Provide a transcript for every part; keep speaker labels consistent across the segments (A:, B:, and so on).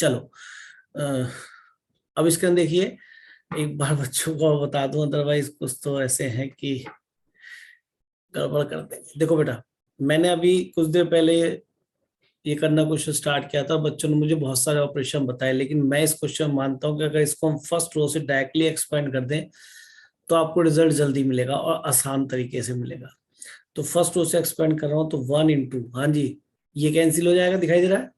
A: चलो अब इसके अंदर देखिए, एक बार बच्चों को बता दूं, अदरवाइज कुछ तो ऐसे हैं कि गड़बड़ कर देंगे। देखो बेटा, मैंने अभी कुछ देर पहले ये करना क्वेश्चन स्टार्ट किया था, बच्चों ने मुझे बहुत सारे ऑपरेशन बताए, लेकिन मैं इस क्वेश्चन मानता हूँ कि अगर इसको हम फर्स्ट रो से डायरेक्टली एक्सपेंड कर दें तो आपको रिजल्ट जल्दी मिलेगा और आसान तरीके से मिलेगा। तो फर्स्ट रो से एक्सपेंड कर रहा हूँ, तो 1 इंटू, हाँ जी, ये कैंसिल हो जाएगा, दिखाई दे रहा है,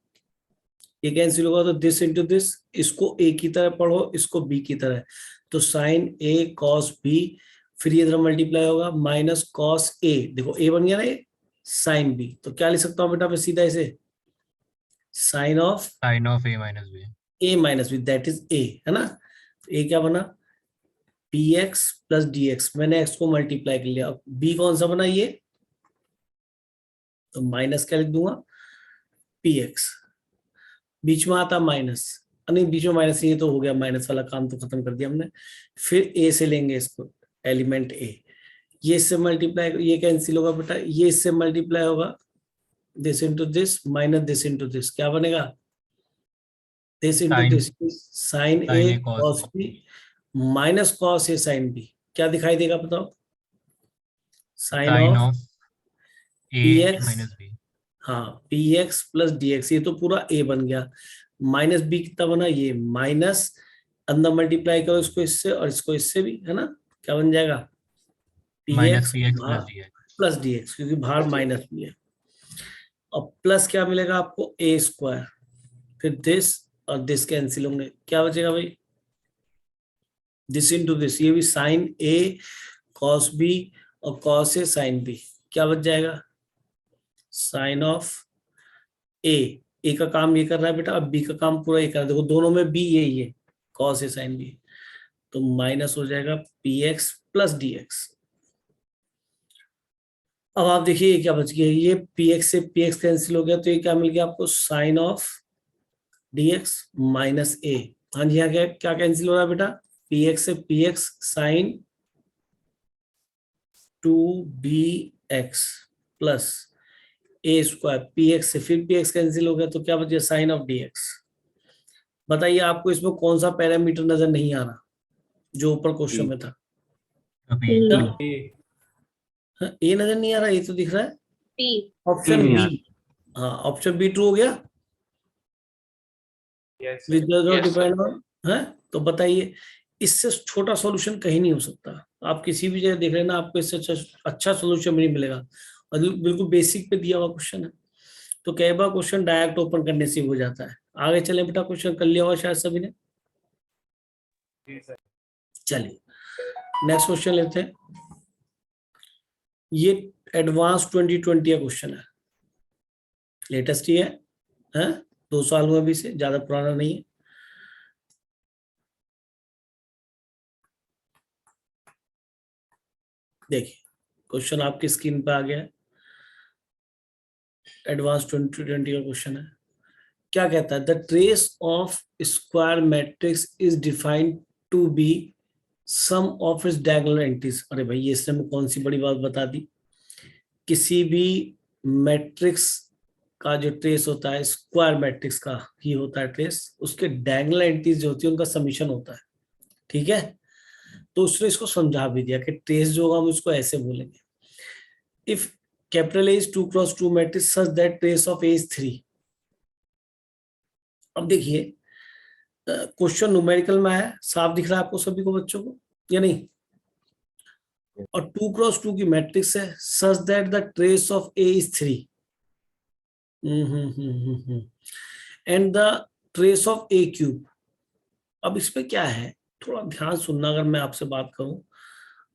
A: ये कैंसिल होगा, तो दिस इंटू दिस, इसको ए की तरह पढ़ो, इसको बी की तरह, तो साइन ए कॉस बी, फिर ये इधर मल्टीप्लाई होगा माइनस कॉस ए, देखो ए बन गया ना ये, साइन बी, तो क्या लिख सकता हूँ बेटा मैं सीधा इसे, sine of
B: A minus B,
A: A minus B, that is A, है ना। तो ए क्या बना, P X plus D X, मैंने एक्स को मल्टीप्लाई कर लिया, बी कौन सा बना ये, तो माइनस क्या लिख दूंगा, पी एक्स, बीच में आता माइनस, नहीं बीच में माइनस, ये तो हो गया, माइनस वाला काम तो खत्म कर दिया हमने। फिर ए से लेंगे इसको, एलिमेंट ए, ये इससे मल्टीप्लाई, ये कैंसिल होगा बेटा, ये इससे मल्टीप्लाई होगा, this into this minus this into this, क्या बनेगा, this into
B: sine
A: this, sine A
B: sine A cos
A: cos B minus cos A sine B, क्या दिखाई देगा बताओ, sine
B: sine
A: of
B: of A
A: P X,
B: minus B,
A: हाँ P X plus D X, ये तो पूरा ए बन गया, माइनस बी कितना बना, ये माइनस, अंदर मल्टीप्लाई करो इसको इससे और इसको इससे भी, है ना, क्या बन जाएगा, P
B: minus
A: x
B: P X plus D x.
A: Plus D x, क्योंकि बाहर माइनस भी है, और प्लस क्या मिलेगा आपको, ए स्क्वायर, फिर दिस और दिस कैंसिल होंगे, क्या बचेगा भाई, दिस इंटू दिस, ये भी साइन ए कॉस बी और कॉस ए साइन बी, क्या बच जाएगा, साइन ऑफ ए का काम ये कर रहा है बेटा, अब बी का काम पूरा ये कर रहा है, देखो दोनों में बी यही है, कॉस ए साइन बी, तो माइनस हो जाएगा P X plus D X. अब आप देखिए ये क्या बच गया, ये पी एक्स से पी एक्स कैंसिल हो गया, तो ये क्या मिल गया आपको, sine of D X minus A, हाँ जी, यहाँ क्या क्या कैंसिल हो रहा है बेटा, पी एक्स से P X sine two B X plus A square, P X से फिर पी एक्स कैंसिल हो गया, तो क्या बचा, साइन ऑफ डी एक्स। बताइए आपको इसमें कौन सा पैरामीटर नजर नहीं आ रहा जो ऊपर क्वेश्चन में था,
B: अभी
A: हाँ, ए नजर नहीं आ रहा, ये तो दिख रहा है,
C: पी
A: ऑप्शन बी, हाँ ऑप्शन बी ट्रू हो गया, विद डिपेंड ऑन, है, तो बताइए इससे छोटा सॉल्यूशन कहीं नहीं हो सकता, आप किसी भी जगह देख लेना, आपको इससे अच्छा सॉल्यूशन नहीं मिलेगा, और बिल्कुल बेसिक पे दिया हुआ क्वेश्चन है, तो कई बार क्वेश्चन डायरेक्ट ओपन करने से हो जाता है। आगे चले बेटा, क्वेश्चन कर लिया होगा शायद सभी ने, चलिए नेक्स्ट क्वेश्चन लेते हैं, ये एडवांस 2020 का क्वेश्चन है, लेटेस्ट ही है 2 साल हुए अभी से, ज्यादा पुराना नहीं है। देखिए क्वेश्चन आपकी स्क्रीन पे आ गया है, एडवांस 2020 का क्वेश्चन है, क्या कहता है, the trace of square matrix is defined to be sum of its diagonal entries. अरे भाई ये इसने में कौन सी बड़ी बात बता दी, किसी भी मैट्रिक्स का जो ट्रेस होता है, स्क्वायर मैट्रिक्स का ही होता है ट्रेस, उसके डायगोनल एंट्रीज जो होती है उनका समीशन होता है, ठीक है। तो उसने इसको समझा भी दिया कि ट्रेस जो होगा हम उसको ऐसे बोलेंगे, if capital A is 2x2 matrix such that trace of A is 3। अब देखिए क्वेश्चन न्यूमेरिकल में है, साफ दिख रहा है आपको सभी को बच्चों को या नहीं, और 2x2 की मैट्रिक्स है, such that the trace of A is 3 and the trace of A cube. अब इसमें क्या है, थोड़ा ध्यान सुनना, अगर मैं आपसे बात करूं,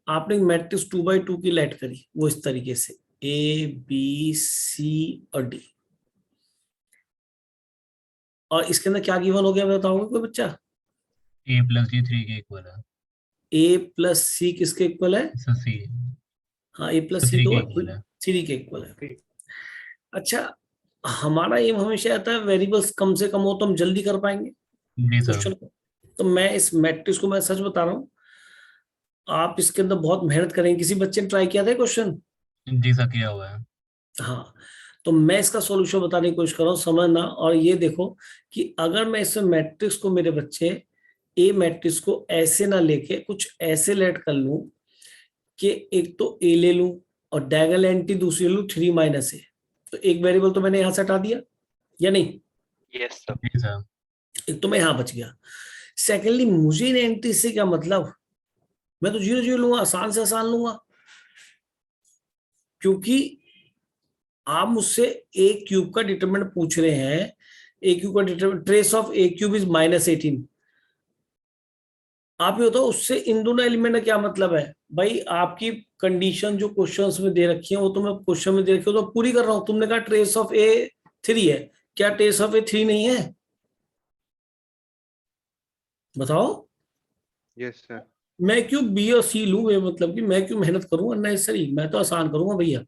A: आपने मैट्रिक्स 2x2 की लेट करी, वो इस तरीके से ए बी सी और डी, और इसके अंदर क्या गिवन हो गया बताओगे कोई बच्चा,
B: ए प्लस डी 3 के इक्वल है,
A: ए प्लस सी किसके इक्वल है,
B: सी
A: हाँ ए प्लस सी
B: 3
A: तो
B: के इक्वल है।
A: 3 के इक्वल है। अच्छा, हमारा एम हमेशा आता है वेरिएबल्स कम से कम हो तो हम जल्दी कर पाएंगे
B: जी सर।
A: क्वेश्चन को, तो मैं इस मैट्रिक्स को, मैं सच बता रहा हूँ, आप इसके अंदर बहुत मेहनत करेंगे, किसी बच्चे ने ट्राई किया था क्वेश्चन,
B: जी सर किया हुआ है।
A: हाँ, तो मैं इसका सॉल्यूशन बताने की कोशिश कर रहा हूँ, समझना। और ये देखो कि अगर मैं इस मैट्रिक्स को, मेरे बच्चे, ए मैट्रिक्स को ऐसे ना लेके कुछ ऐसे लेट कर लूं कि एक तो ए ले लूं और डायगोनल एंटी दूसरी ले लूं 3 माइनस ए, तो एक वेरिएबल तो मैंने यहां से हटा दिया या नहीं?
C: Yes sir.
B: जी सर।
A: एक तो मैं यहां बच गया। सेकेंडली, मुझे इन एंट्री से क्या मतलब, मैं तो 0 0 लूंगा, आसान से आसान लूंगा, क्योंकि आप मुझसे ए क्यूब का डिटरमिनेंट पूछ रहे हैं। ए क्यूब का determinant, trace of A cube is -18। आप ये बताओ उससे इन दोनों एलिमेंट का क्या मतलब है भाई? आपकी कंडीशन जो क्वेश्चंस में दे रखी है वो तो मैं क्वेश्चन में दे रखी हूँ तो पूरी कर रहा हूं। तुमने कहा ट्रेस ऑफ ए 3 है, क्या ट्रेस ऑफ ए 3 नहीं है? बताओ।
D: Yes sir.
A: मैं क्यों बी और सी लूं? ये मतलब कि मैं क्यों मेहनत करूं अननेसेसरी? मैं तो आसान करूंगा भैया।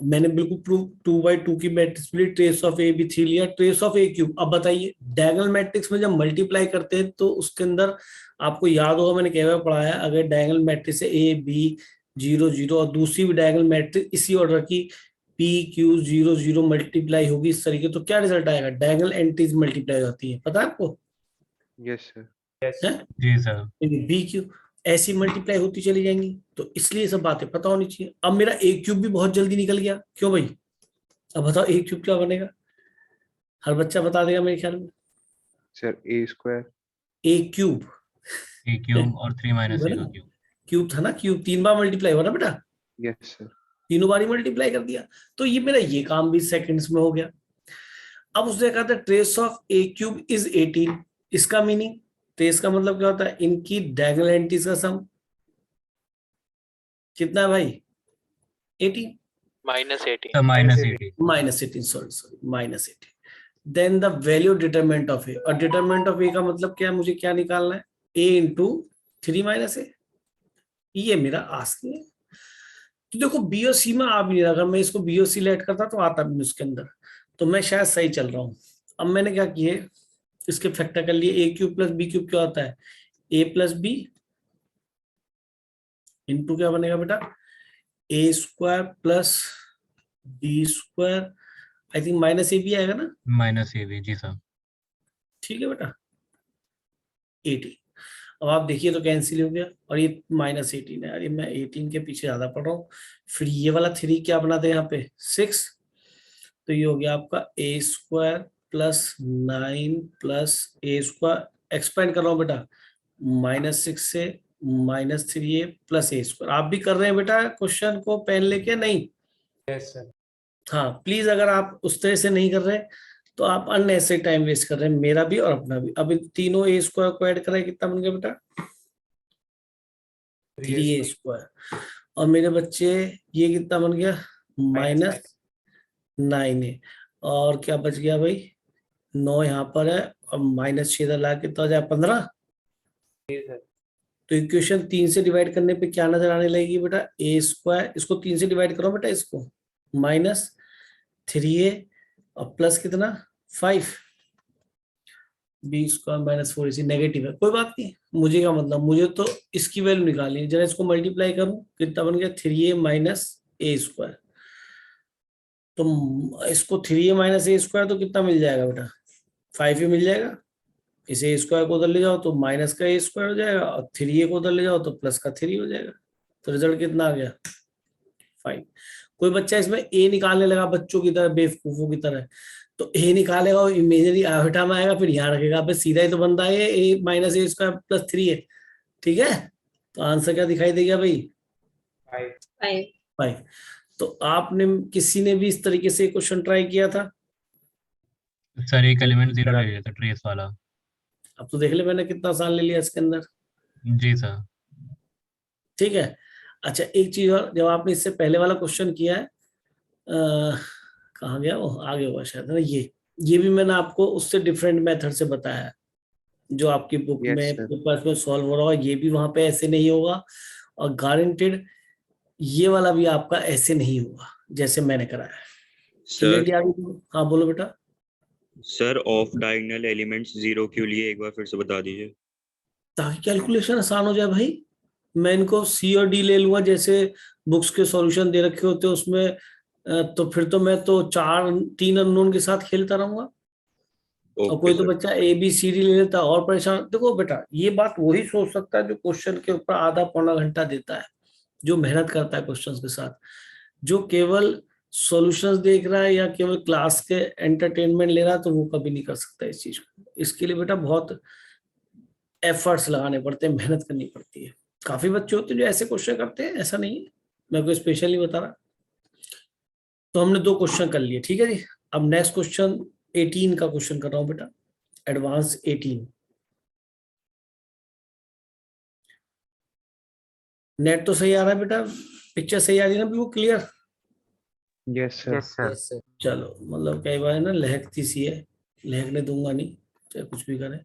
A: मैंने बिल्कुल प्रूफ 2/2 की मैट्रिक्स ली, ट्रेस ऑफ ए भी 3 लिया, ट्रेस ऑफ ए क्यूब। अब बताइए, डायगोनल मैट्रिक्स में जब मल्टीप्लाई करते हैं तो उसके अंदर आपको याद होगा, मैंने कई बार पढ़ाया, अगर डायगोनल मैट्रिक्स है ए बी 0 0 और दूसरी भी डायगोनल मैट्रिक्स इसी ऑर्डर की पी क्यू 0 0 मल्टीप्लाई होगी इस तरीके, तो क्या रिजल्ट आएगा? डायगोनल एंट्रीज मल्टीप्लाई होती है, पता है आपको?
D: Yes sir.
A: है
B: जी सर।
A: बी क्यू ऐसी मल्टीप्लाई होती चली जाएंगी, तो इसलिए सब बातें पता होनी चाहिए। अब मेरा ए क्यूब भी बहुत जल्दी निकल गया, क्यों भाई? अब बताओ ए क्यूब क्या बनेगा? हर बच्चा बता देगा मेरे ख्याल में।
D: सर ए स्क्वायर।
A: ए क्यूब,
B: ए क्यूब और 3 माइनस ए का क्यूब।
A: क्यूब था ना, क्यूब 3 बार मल्टीप्लाई हुआ ना बेटा,
D: यस सर।
A: तीनों बार ही मल्टीप्लाई कर दिया, तो ये मेरा ये काम भी सेकंड्स में हो गया। अब उसने कहा था trace of A cube is 18। इसका मीनिंग, ट्रेस का मतलब क्या होता है? इनकी डायगोनल एंट्रीज का सम कितना है भाई? 18
C: -18
A: -18 sorry -18। Then the value determinant of A, और डिटरमिनेंट ऑफ ए का मतलब क्या है? मुझे क्या निकालना है? ए इंटू 3 माइनस ए, ये मेरा आस्क है। तो देखो बी और सी में आ भी नहीं रहा, अगर मैं इसको बी और सी लेट करता तो आता भी उसके अंदर, तो मैं शायद सही चल रहा हूं। अब मैंने क्या किए, इसके फैक्टर कर लिए। ए क्यूब प्लस बी क्यूब क्या होता है? ए प्लस बी इंटू क्या बनेगा बेटा? A square plus B square, I think minus A भी आएगा ना?
B: माइनस ए भी, जी सर।
A: ठीक है बेटा, 18। अब आप देखिए तो कैंसिल हो गया, और ये -18 है। अरे मैं 18 के पीछे ज्यादा पढ़ रहा हूँ। फिर ये वाला 3 क्या बना दे यहाँ पे? 6। तो ये हो गया आपका ए square plus 9 plus A square, expand कर रहा हूँ बेटा, -6 से -3a प्लस ए स्क्वायर। आप भी कर रहे हैं बेटा क्वेश्चन को पेन लेके? नहीं?
E: Yes sir.
A: हाँ प्लीज, अगर आप उस तरह से नहीं कर रहे तो आप अननेसेसरी टाइम वेस्ट कर रहे हैं, मेरा भी और अपना भी। अब इन तीनों ए स्क्वायर को ऐड करें, कितना बन गया बेटा? 3a square. और मेरे बच्चे ये कितना बन गया? -9a। और क्या बच गया भाई? 9 यहाँ पर है, और -6 इधर ला के तो आ जाए 15। तो इक्वेशन 3 से डिवाइड करने पे क्या नजर आने लगेगी बेटा? ए स्क्वायर, इसको 3 से डिवाइड करो बेटा, इसको -3a और प्लस कितना 5, बी स्क्वायर -4ac नेगेटिव है, कोई बात नहीं। मुझे क्या मतलब, मुझे तो इसकी वैल्यू निकालनी है। जरा इसको मल्टीप्लाई करूं, कितना बन गया? 3a - a square. तो इसको 3a - a स्क्वायर तो कितना मिल जाएगा बेटा? 5 ही मिल जाएगा। इसे स्क्वायर को उधर ले जाओ तो माइनस का ए स्क्वायर हो जाएगा, और 3a को उधर ले जाओ तो प्लस का 3 हो जाएगा। तो रिजल्ट कितना आ गया? 5। कोई बच्चा इसमें ए निकालने लगा बच्चों की तरह, बेवकूफों की तरह, तो ए निकालेगा और इमेजिनरी आयोटा में आएगा, फिर यहाँ रखेगा। अब सीधा ही तो बनता है, ए माइनस ए स्क्वायर प्लस 3 है। ठीक है, तो आंसर क्या दिखाई देगा भाई? 5। तो आपने, किसी ने भी इस तरीके से क्वेश्चन ट्राई किया था?
B: सर एक एलिमेंट 0 ले लिया था, ट्रेस वाला।
A: अब तो देख ले मैंने कितना आसान ले लिया इसके अंदर।
B: जी सर।
A: ठीक है। अच्छा एक चीज और, जब आपने इससे पहले वाला क्वेश्चन किया है, कहाँ गया वो, आगे हुआ शायद ना, ये भी मैंने आपको उससे डिफरेंट मेथड से बताया है, जो आपकी बुक
D: Yes,
A: में
D: sir.
A: पेपर्स में सॉल्व हो रहा होगा, ये भी वहां पे ऐसे नहीं होगा, और गारंटेड ये वाला भी आपका ऐसे नहीं होगा जैसे मैंने कराया है। क्लियरली आ गई? हाँ बोलो बेटा।
F: सर ऑफ डायगोनल एलिमेंट्स 0 क्यों लिए, एक बार फिर से बता दीजिए।
A: ताकि कैलकुलेशन आसान हो जाए भाई। मैं इनको सी और डी ले लूंगा, जैसे बुक्स के सॉल्यूशन दे रखे होते हैं उसमें तो फिर तो मैं तो 3 अननोन के साथ खेलता रहूंगा, और
F: ओके
A: कोई तो
F: सर।
A: बच्चा ABCD ले लेता और परेशान। देखो बेटा, ये बात वही सोच सकता है जो क्वेश्चन के ऊपर आधा पौना घंटा देता है, जो मेहनत करता है क्वेश्चंस के साथ। जो केवल सॉल्यूशंस देख रहा है या केवल क्लास के एंटरटेनमेंट ले रहा है, तो वो कभी नहीं कर सकता इस चीज को। इसके लिए बेटा बहुत एफर्ट्स लगाने पड़ते हैं, मेहनत करनी पड़ती है। काफी बच्चे होते हैं जो ऐसे क्वेश्चन करते हैं, ऐसा नहीं है, मैं कोई स्पेशली बता रहा। तो हमने 2 क्वेश्चन कर लिए, ठीक है जी। अब नेक्स्ट क्वेश्चन 18 का क्वेश्चन कर रहा हूं बेटा, एडवांस 18। नेट तो सही आ रहा है बेटा, पिक्चर सही आ रही है ना, बिल्कुल क्लियर।
D: Yes, sir.
A: चलो, मतलब कई बार ना लहकती सी है, लहकने दूंगा नहीं, चाहे कुछ भी करें।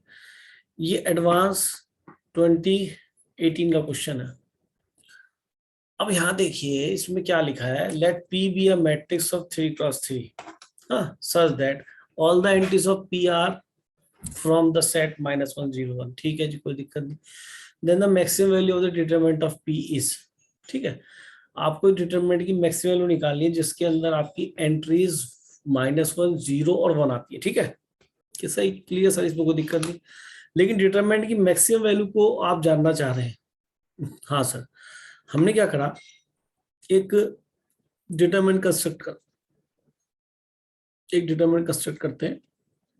A: ये एडवांस 2018 का क्वेश्चन है। अब यहाँ देखिए इसमें क्या लिखा है, let P be a matrix of 3x3 such that all the entries of P are from the set -1 0 1। ठीक है जी, कोई दिक्कत नहीं। Then the maximum value of the determinant of P is, ठीक है, आपको डिटरमिनेंट की मैक्सिमम वैल्यू निकालनी है जिसके अंदर आपकी एंट्रीज -1 0 और 1 आती है, ठीक है। कि सही क्लियर सर, इसमें कोई दिक्कत नहीं। लेकिन डिटरमिनेंट की मैक्सिमम वैल्यू को आप जानना चाह रहे हैं। हाँ सर, हमने क्या करा, एक डिटरमिनेंट कंस्ट्रक्ट करते हैं,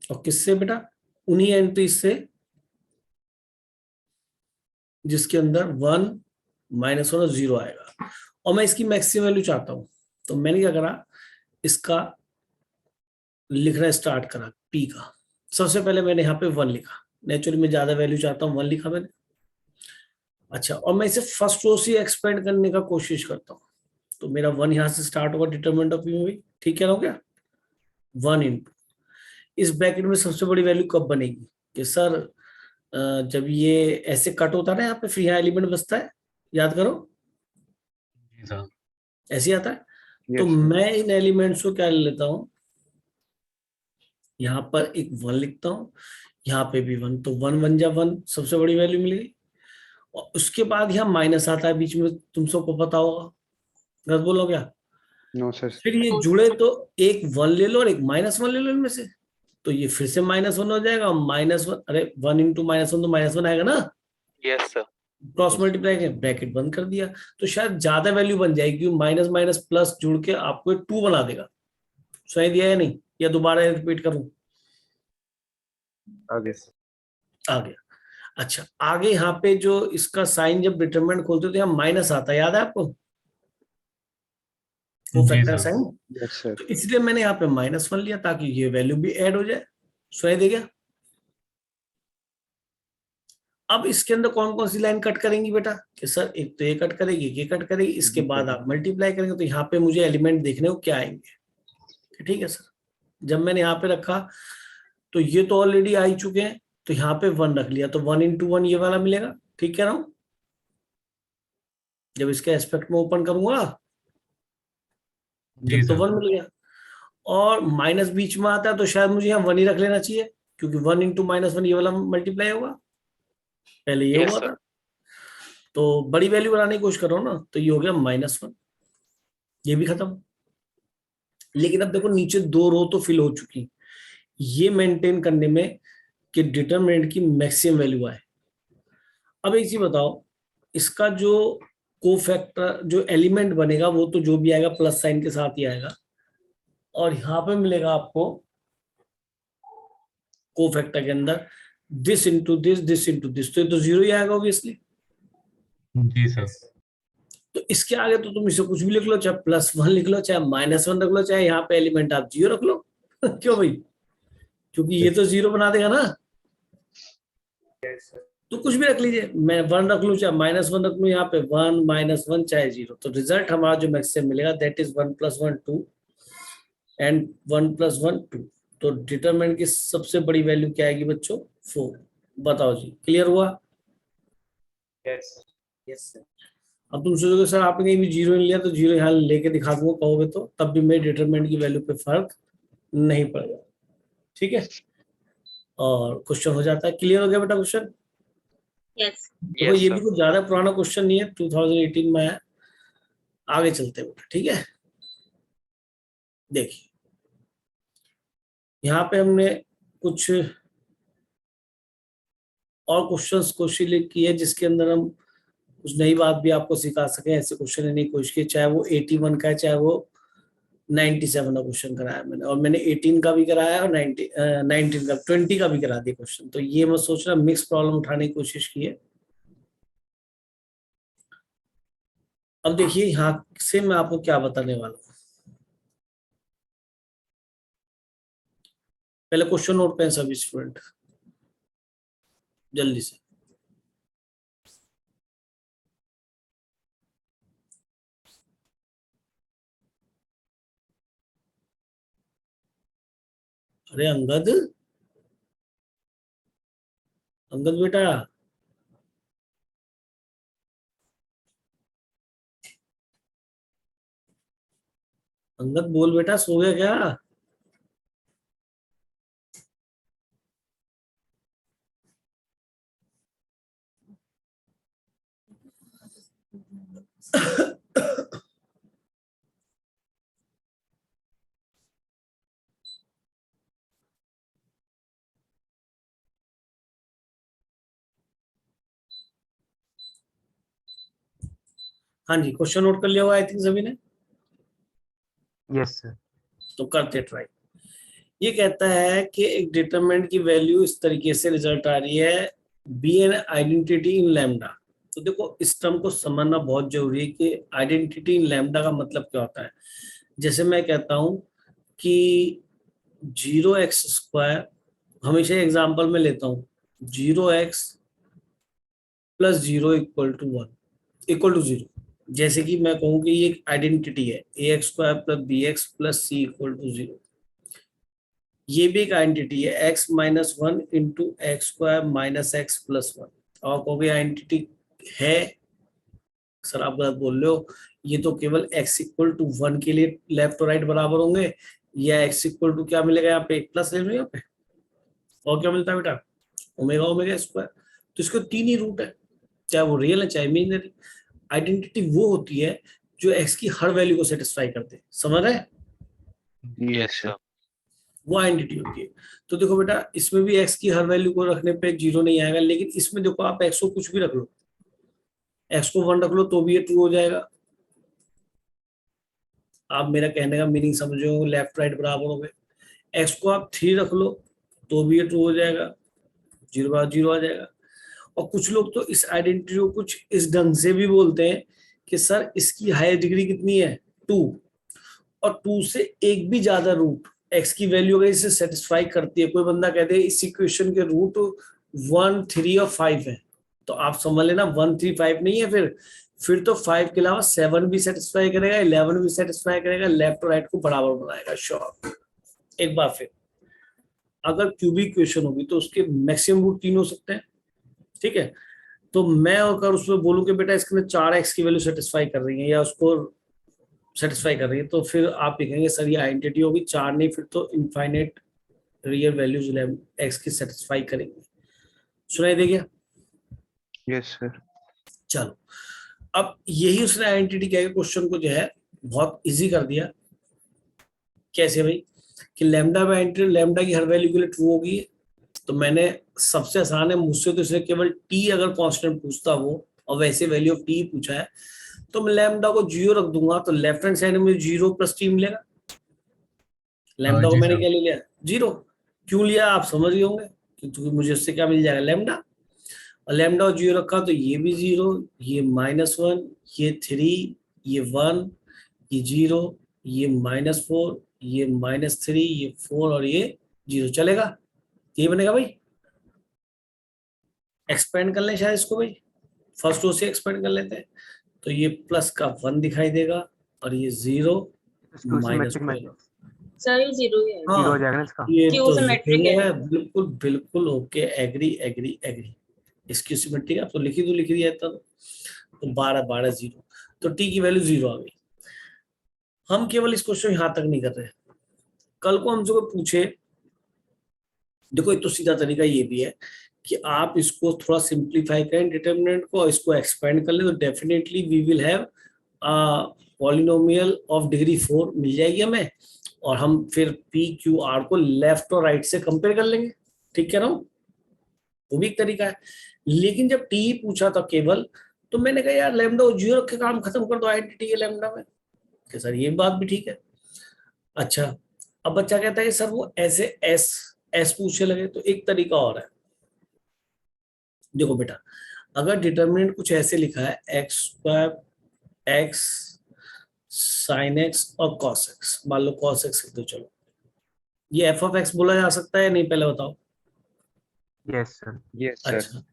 A: और किससे बेटा, उन्हीं एंट्रीज से जिसके अंदर 1 -1 और 0 आएगा, और मैं इसकी मैक्सिमम वैल्यू चाहता हूं। तो मैंने क्या करा, इसका लिखना स्टार्ट करा P का। सबसे पहले मैंने यहाँ पे 1 लिखा, नेचुरली मैं ज्यादा वैल्यू चाहता हूँ, 1 लिखा मैंने। अच्छा, और मैं इसे फर्स्ट रो से एक्सपेंड करने का कोशिश करता हूँ, तो मेरा 1 यहाँ से स्टार्ट होगा डिटरमिनेंट ऑफ P में भी, ठीक है ना, हो गया 1 इंटू इस ब्रैकेट में सबसे बड़ी वैल्यू कब बनेगी, कि सर जब ये ऐसे कट होता है ना, यहाँ पे फिर यहाँ एलिमेंट बचता है, याद करो
B: जी सर।
A: ऐसे ही आता है। तो
D: Yes, sir.
A: मैं इन एलिमेंट्स को क्या ले लेता हूँ, यहाँ पर एक 1 लिखता हूँ, यहाँ पे भी 1, तो 1 1 जा 1 सबसे बड़ी वैल्यू मिल गई। और उसके बाद यहाँ माइनस आता है बीच में, तुम सबको पता होगा, गलत बोलो क्या।
D: No, sir.
A: फिर ये जुड़े तो एक 1 ले लो और एक -1 ले लो इनमें से, तो ये फिर से -1 हो जाएगा, -1, अरे 1 इंटू -1 तो -1 आएगा ना,
C: Yes, sir.
A: क्रॉस मल्टीप्लाई के ब्रैकेट बंद कर दिया, तो शायद ज्यादा वैल्यू बन जाएगी, क्योंकि माइनस माइनस प्लस जुड़ के आपको एक 2 बना देगा। सही दिया या नहीं, या दोबारा रिपीट करूं, आ गया। अच्छा, आगे यहाँ पे जो इसका साइन जब डिटरमिनेंट खोलते हो तो यहाँ माइनस आता है, याद है आपको, वो
B: G
A: factor
B: sir.
A: Sine.
D: Yes, sir.
A: तो इसलिए मैंने यहाँ पे -1 लिया ताकि ये वैल्यू भी ऐड हो जाए। सुनाई दे गया। अब इसके अंदर कौन कौन सी लाइन कट करेंगी बेटा, कि सर एक तो ये कट करेगी, ये कट करेगी, इसके बाद आप मल्टीप्लाई करेंगे, तो यहाँ पे मुझे एलिमेंट देखने को क्या आएंगे। ठीक है सर, जब मैंने यहाँ पे रखा तो ये तो ऑलरेडी आ ही चुके हैं, तो यहाँ पे 1 रख लिया, तो 1 इंटू 1 ये वाला मिलेगा, ठीक कह रहा हूं। जब इसके एस्पेक्ट में ओपन करूंगा
B: जी
A: जब तो
B: सर।
A: 1 मिल गया, और माइनस बीच में आता है तो शायद मुझे यहाँ 1 ही रख लेना चाहिए, क्योंकि 1 इंटू -1 ये वाला मल्टीप्लाई होगा, पहले ये
C: Yes,
A: हुआ
C: sir.
A: था। तो बड़ी वैल्यू बनाने की कोशिश करो ना, तो ये हो गया -1, ये भी खत्म। लेकिन अब देखो नीचे 2 रो तो फिल हो चुकी, ये मेंटेन करने में कि डिटरमिनेंट की मैक्सिमम वैल्यू आए। अब एक चीज बताओ, इसका जो कोफैक्टर जो एलिमेंट बनेगा वो तो जो भी आएगा प्लस साइन के साथ ही आएगा, और यहाँ पे मिलेगा आपको कोफैक्टर के अंदर this into this into this, तो ये तो 0 ही आएगा ऑब्वियसली।
B: जी सर।
A: तो इसके आगे तो तुम इसे कुछ भी लिख लो, चाहे +1 लिख लो, चाहे -1 रख लो, चाहे यहाँ पे एलिमेंट आप 0 रख लो क्यों भाई, क्योंकि ये तो 0 बना देगा ना। तो कुछ भी रख लीजिए, मैं 1 रख लूं चाहे -1 रख लूं, यहाँ पे 1 -1 चाहे 0, तो रिजल्ट हमारा जो मैक्सिमम मिलेगा दैट इज 1 + 1 2 एंड 1 + 1 2। तो डिटरमिनेंट की सबसे बड़ी वैल्यू क्या आएगी बच्चों, 4। बताओ जी, क्लियर हुआ। यस। अब तुम सोचोगे सर आपने कहीं भी 0 नहीं लिया, तो 0 यहाँ लेके दिखा दूंगा कहोगे तो, तब भी मेरे डिटरमिनेंट की वैल्यू पे फर्क नहीं पड़ेगा। ठीक है, और क्वेश्चन हो जाता है। क्लियर हो गया बेटा क्वेश्चन।
E: Yes.
A: देखो
C: Yes,
A: ये
C: sir.
A: भी कुछ ज्यादा पुराना क्वेश्चन नहीं है, 2018 में है। आगे चलते हैं बेटा, ठीक है। देखिए यहाँ पे हमने कुछ और क्वेश्चंस कोशिश की है जिसके अंदर हम कुछ नई बात भी आपको सिखा सके। ऐसे क्वेश्चन लेने की कोशिश की, चाहे वो 81 का है चाहे वो 97 का क्वेश्चन कराया मैंने, और मैंने 18 का भी कराया और 19 का 20 का भी करा दिया क्वेश्चन। तो ये मैं सोच रहा मिक्स प्रॉब्लम उठाने की कोशिश की है। अब देखिए यहाँ से मैं आपको क्या बताने वाला हूँ। पहले क्वेश्चन नोट करें सभी स्टूडेंट जल्दी से। अरे अंगद, अंगद बेटा, अंगद बोल बेटा, सो गया क्या? हाँ जी, क्वेश्चन नोट कर लिया होगा आई थिंक सभी ने।
D: Yes sir.
A: तो करते ट्राई। ये कहता है कि एक डिटरमिनेंट की वैल्यू इस तरीके से रिजल्ट आ रही है, be an identity in lambda. तो देखो इस टर्म को समझना बहुत जरूरी है कि आइडेंटिटी इन लैम्डा का मतलब क्या होता है। जैसे मैं कहता हूं कि 0x², हमेशा एग्जांपल में लेता हूं, 0x + 0 = 1 = 0। जैसे कि मैं कहूं कि ये एक आइडेंटिटी है, ax² + bx + c = 0। ये भी एक आइडेंटिटी है, x - 1 × x² - x + 1। और कहोगे आइडेंटिटी है सर, आप गलत बोल रहे हो, ये तो केवल x = 1 के लिए लेफ्ट और राइट बराबर होंगे, या x = क्या मिलेगा यहाँ पे, प्लस ले लो यहाँ पे, और क्या मिलता है बेटा, ओमेगा ओमेगा स्क्वायर। तो इसके 3 ही रूट है, चाहे वो रियल है चाहे इमेजिनरी। आइडेंटिटी वो होती है जो x की हर वैल्यू को सेटिस्फाई करते हैं, समझ रहे हैं?
C: Yes, sir.
A: वो आइडेंटिटी होती है। तो देखो बेटा इसमें भी x की हर वैल्यू को रखने पे 0 नहीं आएगा, लेकिन इसमें देखो आप x को कुछ भी रख लो, x को 1 रख लो तो भी ये ट्रू हो जाएगा। आप मेरा कहने का मीनिंग समझ रहे हो, लेफ्ट राइट बराबर हो गए। x को आप 3 रख लो तो भी ये ट्रू हो जाएगा, 0 आ जाएगा। और कुछ लोग तो इस आइडेंटिटी को कुछ इस ढंग से भी बोलते हैं कि सर इसकी हायर डिग्री कितनी है, 2, और 2 से एक भी ज्यादा रूट x की वैल्यू अगर इसे सेटिस्फाई करती है, कोई बंदा कहते हैं इस इक्वेशन के रूट 1, 3 और 5 है, तो आप समझ लेना 1, 3, 5 नहीं है, फिर तो 5 के अलावा 7 भी सेटिस्फाई करेगा, 11 भी सेटिस्फाई करेगा, लेफ्ट और राइट को बराबर बनाएगा। श्योर। एक बार फिर, अगर क्यूबिक इक्वेशन होगी तो उसके मैक्सिमम रूट 3 हो सकते हैं, ठीक है। तो मैं अगर उसमें बोलूं कि बेटा इसके अंदर 4x की वैल्यू सेटिस्फाई कर रही है या उसको सेटिस्फाई कर रही है, तो फिर आप लिखेंगे सर ये आइडेंटिटी होगी 4 नहीं, फिर तो इनफाइनाइट रियल वैल्यूज x की सेटिस्फाई करेंगे। सुनाई दे गया?
D: Yes sir.
A: चलो, अब यही उसने आइडेंटिटी क्या क्वेश्चन को जो है बहुत इजी कर दिया। कैसे भाई, कि लैम्डा में आइडेंटिटी लैम्डा की हर वैल्यू के लिए ट्रू होगी। तो मैंने सबसे आसान है, मुझसे तो इसे केवल t अगर कांस्टेंट पूछता वो और वैसे वैल्यू ऑफ t पूछा है, तो मैं लैम्डा को 0 रख दूंगा, तो लेफ्ट हैंड साइड में 0 + t मिलेगा। लैम्डा को
B: जी
A: मैंने
B: सर।
A: क्या ले लिया, 0। क्यों लिया आप समझ ही होंगे, क्योंकि मुझे उससे क्या मिल जाएगा, लैम्डा। और लैम्डा को 0 रखा तो ये भी 0, ये -1, ये 3, ये 1, ये 0, ये -4, ये -3, ये 4 और ये 0 चलेगा। ये बनेगा भाई। एक्सपेंड कर लें शायद इसको भाई, फर्स्ट रो से एक्सपेंड कर लेते हैं, तो ये प्लस का 1 दिखाई देगा और ये 0 -4।
E: सर ये 0 है।
A: हाँ,
D: 0 हो जाएगा ना इसका।
A: ये
E: क्यों
A: तो
E: सिमेट्रिक
A: zero
E: है।
A: है, बिल्कुल बिल्कुल ओके, एग्री एग्री एग्री। इसकी सिमेट्रिक है तो लिखी दिया तब, तो 12 12 0, तो t की वैल्यू 0 आ गई। हम केवल इस क्वेश्चन यहां तक नहीं कर रहे, कल को हमसे कोई पूछे, देखो एक तो सीधा तरीका ये भी है कि आप इसको थोड़ा सिंप्लीफाई करें डिटरमिनेंट को, इसको एक्सपेंड कर लें, तो definitely we will have polynomial of degree 4 मिल जाएगी हमें, और हम फिर पी क्यू आर को लेफ्ट और राइट से कंपेयर कर लेंगे। ठीक कह रहा हूं? वो भी एक तरीका है। लेकिन जब टी पूछा था केवल, तो मैंने कहा यार लैम्डा और जीरो रख के काम खत्म कर दो, आइडेंटिटी है लैम्डा में। कि सर ये बात भी ठीक है। अच्छा, अब बच्चा कहता है कि सर वो ऐसे एस पूछने लगे, तो एक तरीका और है। देखो बेटा, अगर डिटर्मिनेंट कुछ ऐसे लिखा है x square x sine x और कॉस एक्स, मान लो कॉस एक्स लिख दो, चलो ये एफ ऑफ एक्स बोला जा सकता है नहीं, पहले बताओ।
D: Yes, sir.
C: Yes, sir.
A: अच्छा,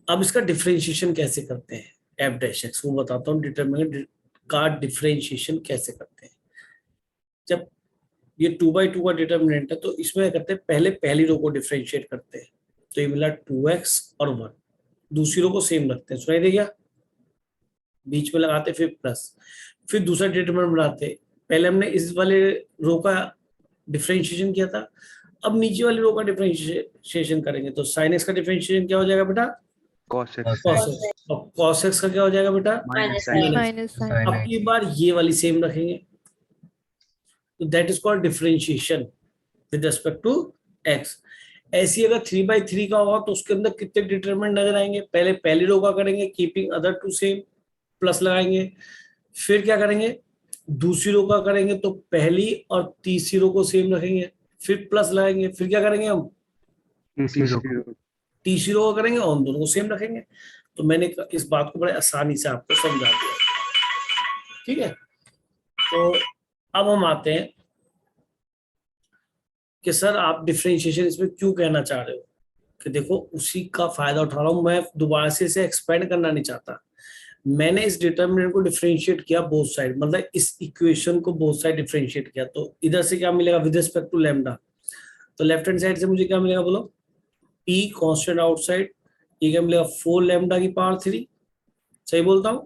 A: अब इसका डिफरेंशिएशन कैसे करते हैं, एफ डैश एक्स, वो बताता हूँ डिटर्मिनेंट का डिफरेंशिएशन कैसे करते हैं। जब ये 2/2 का डिटर्मिनेंट है, तो इसमें करते हैं पहले पहली रो को डिफरेंशिएट करते हैं, तो ये मिला 2x और 1, दूसरी रो को सेम रखते हैं, सुनाई दे गया, बीच में लगाते फिर प्लस, फिर दूसरा डिटर्मिनेंट बनाते। पहले हमने इस वाले रो का डिफरेंशिएशन किया था, अब नीचे वाली रो का डिफरेंशिएशन करेंगे, तो साइन एक्स का डिफरेंशिएशन क्या हो जाएगा बेटा,
C: Cos x.
B: Cos
A: cos x, और कॉस एक्स का क्या हो जाएगा बेटा,
E: minus
C: Sin x.
G: Minus
B: sin
G: sine
A: अब की बार ये वाली सेम रखेंगे, तो that is called differentiation with respect to x. ऐसी अगर 3/3 का होगा, तो उसके अंदर कितने डिटरमिनेंट नजर आएंगे, पहले पहली रो का करेंगे keeping other two same, plus लगाएंगे, फिर क्या करेंगे दूसरी रो का करेंगे, तो पहली और तीसरी रो को सेम रखेंगे, फिर प्लस लगाएंगे, फिर क्या करेंगे हम
D: तीसरी रो
C: तीसरी
D: को।
C: रो.
A: तीसरी रो का करेंगे और उन दोनों को सेम रखेंगे। तो मैंने इस बात को बड़े आसानी से आपको समझा दिया। ठीक है, तो अब हम आते हैं कि सर आप डिफरेंशिएशन इसमें क्यों कहना चाह रहे हो, कि देखो उसी का फायदा उठा रहा हूं मैं, दोबारा से इसे एक्सपेंड करना नहीं चाहता। मैंने इस डिटर्मिनेंट को डिफरेंशिएट किया बोथ साइड, मतलब इस इक्वेशन को बोथ साइड डिफरेंशिएट किया, तो इधर से क्या मिलेगा विद रिस्पेक्ट टू लैम्डा, तो लेफ्ट हैंड साइड से मुझे क्या मिलेगा बोलो, p कांस्टेंट आउटसाइड, ये क्या मिलेगा 4 लैम्डा की पावर 3, सही बोलता हूं,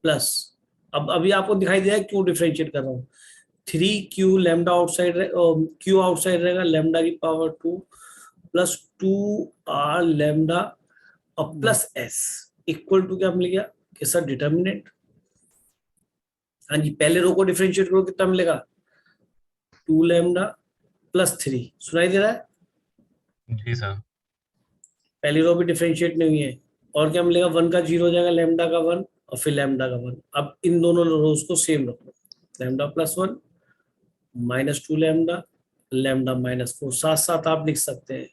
A: प्लस अब अभी आपको दिखाई दिया क्यों डिफरेंशिएट कर रहा हूं, 3q lambda outside, q outside रहेगा लैम्डा की पावर 2 प्लस 2r लैम्डा और प्लस s इक्वल टू क्या मिल गया कि सर डिटर्मिनेंट। हाँ जी, पहले रो को डिफरेंशिएट करो, कितना मिलेगा 2 लैम्डा प्लस 3, सुनाई दे रहा है,
B: जी सर।
A: पहली रो भी डिफरेंशिएट नहीं हुई है, और क्या मिलेगा 1 का 0 हो जाएगा, लैम्डा का 1 और फिर लैम्डा का 1। अब इन दोनों रोज को सेम रखो, lambda plus 1 minus 2 lambda, lambda minus 4, साथ साथ आप लिख सकते हैं।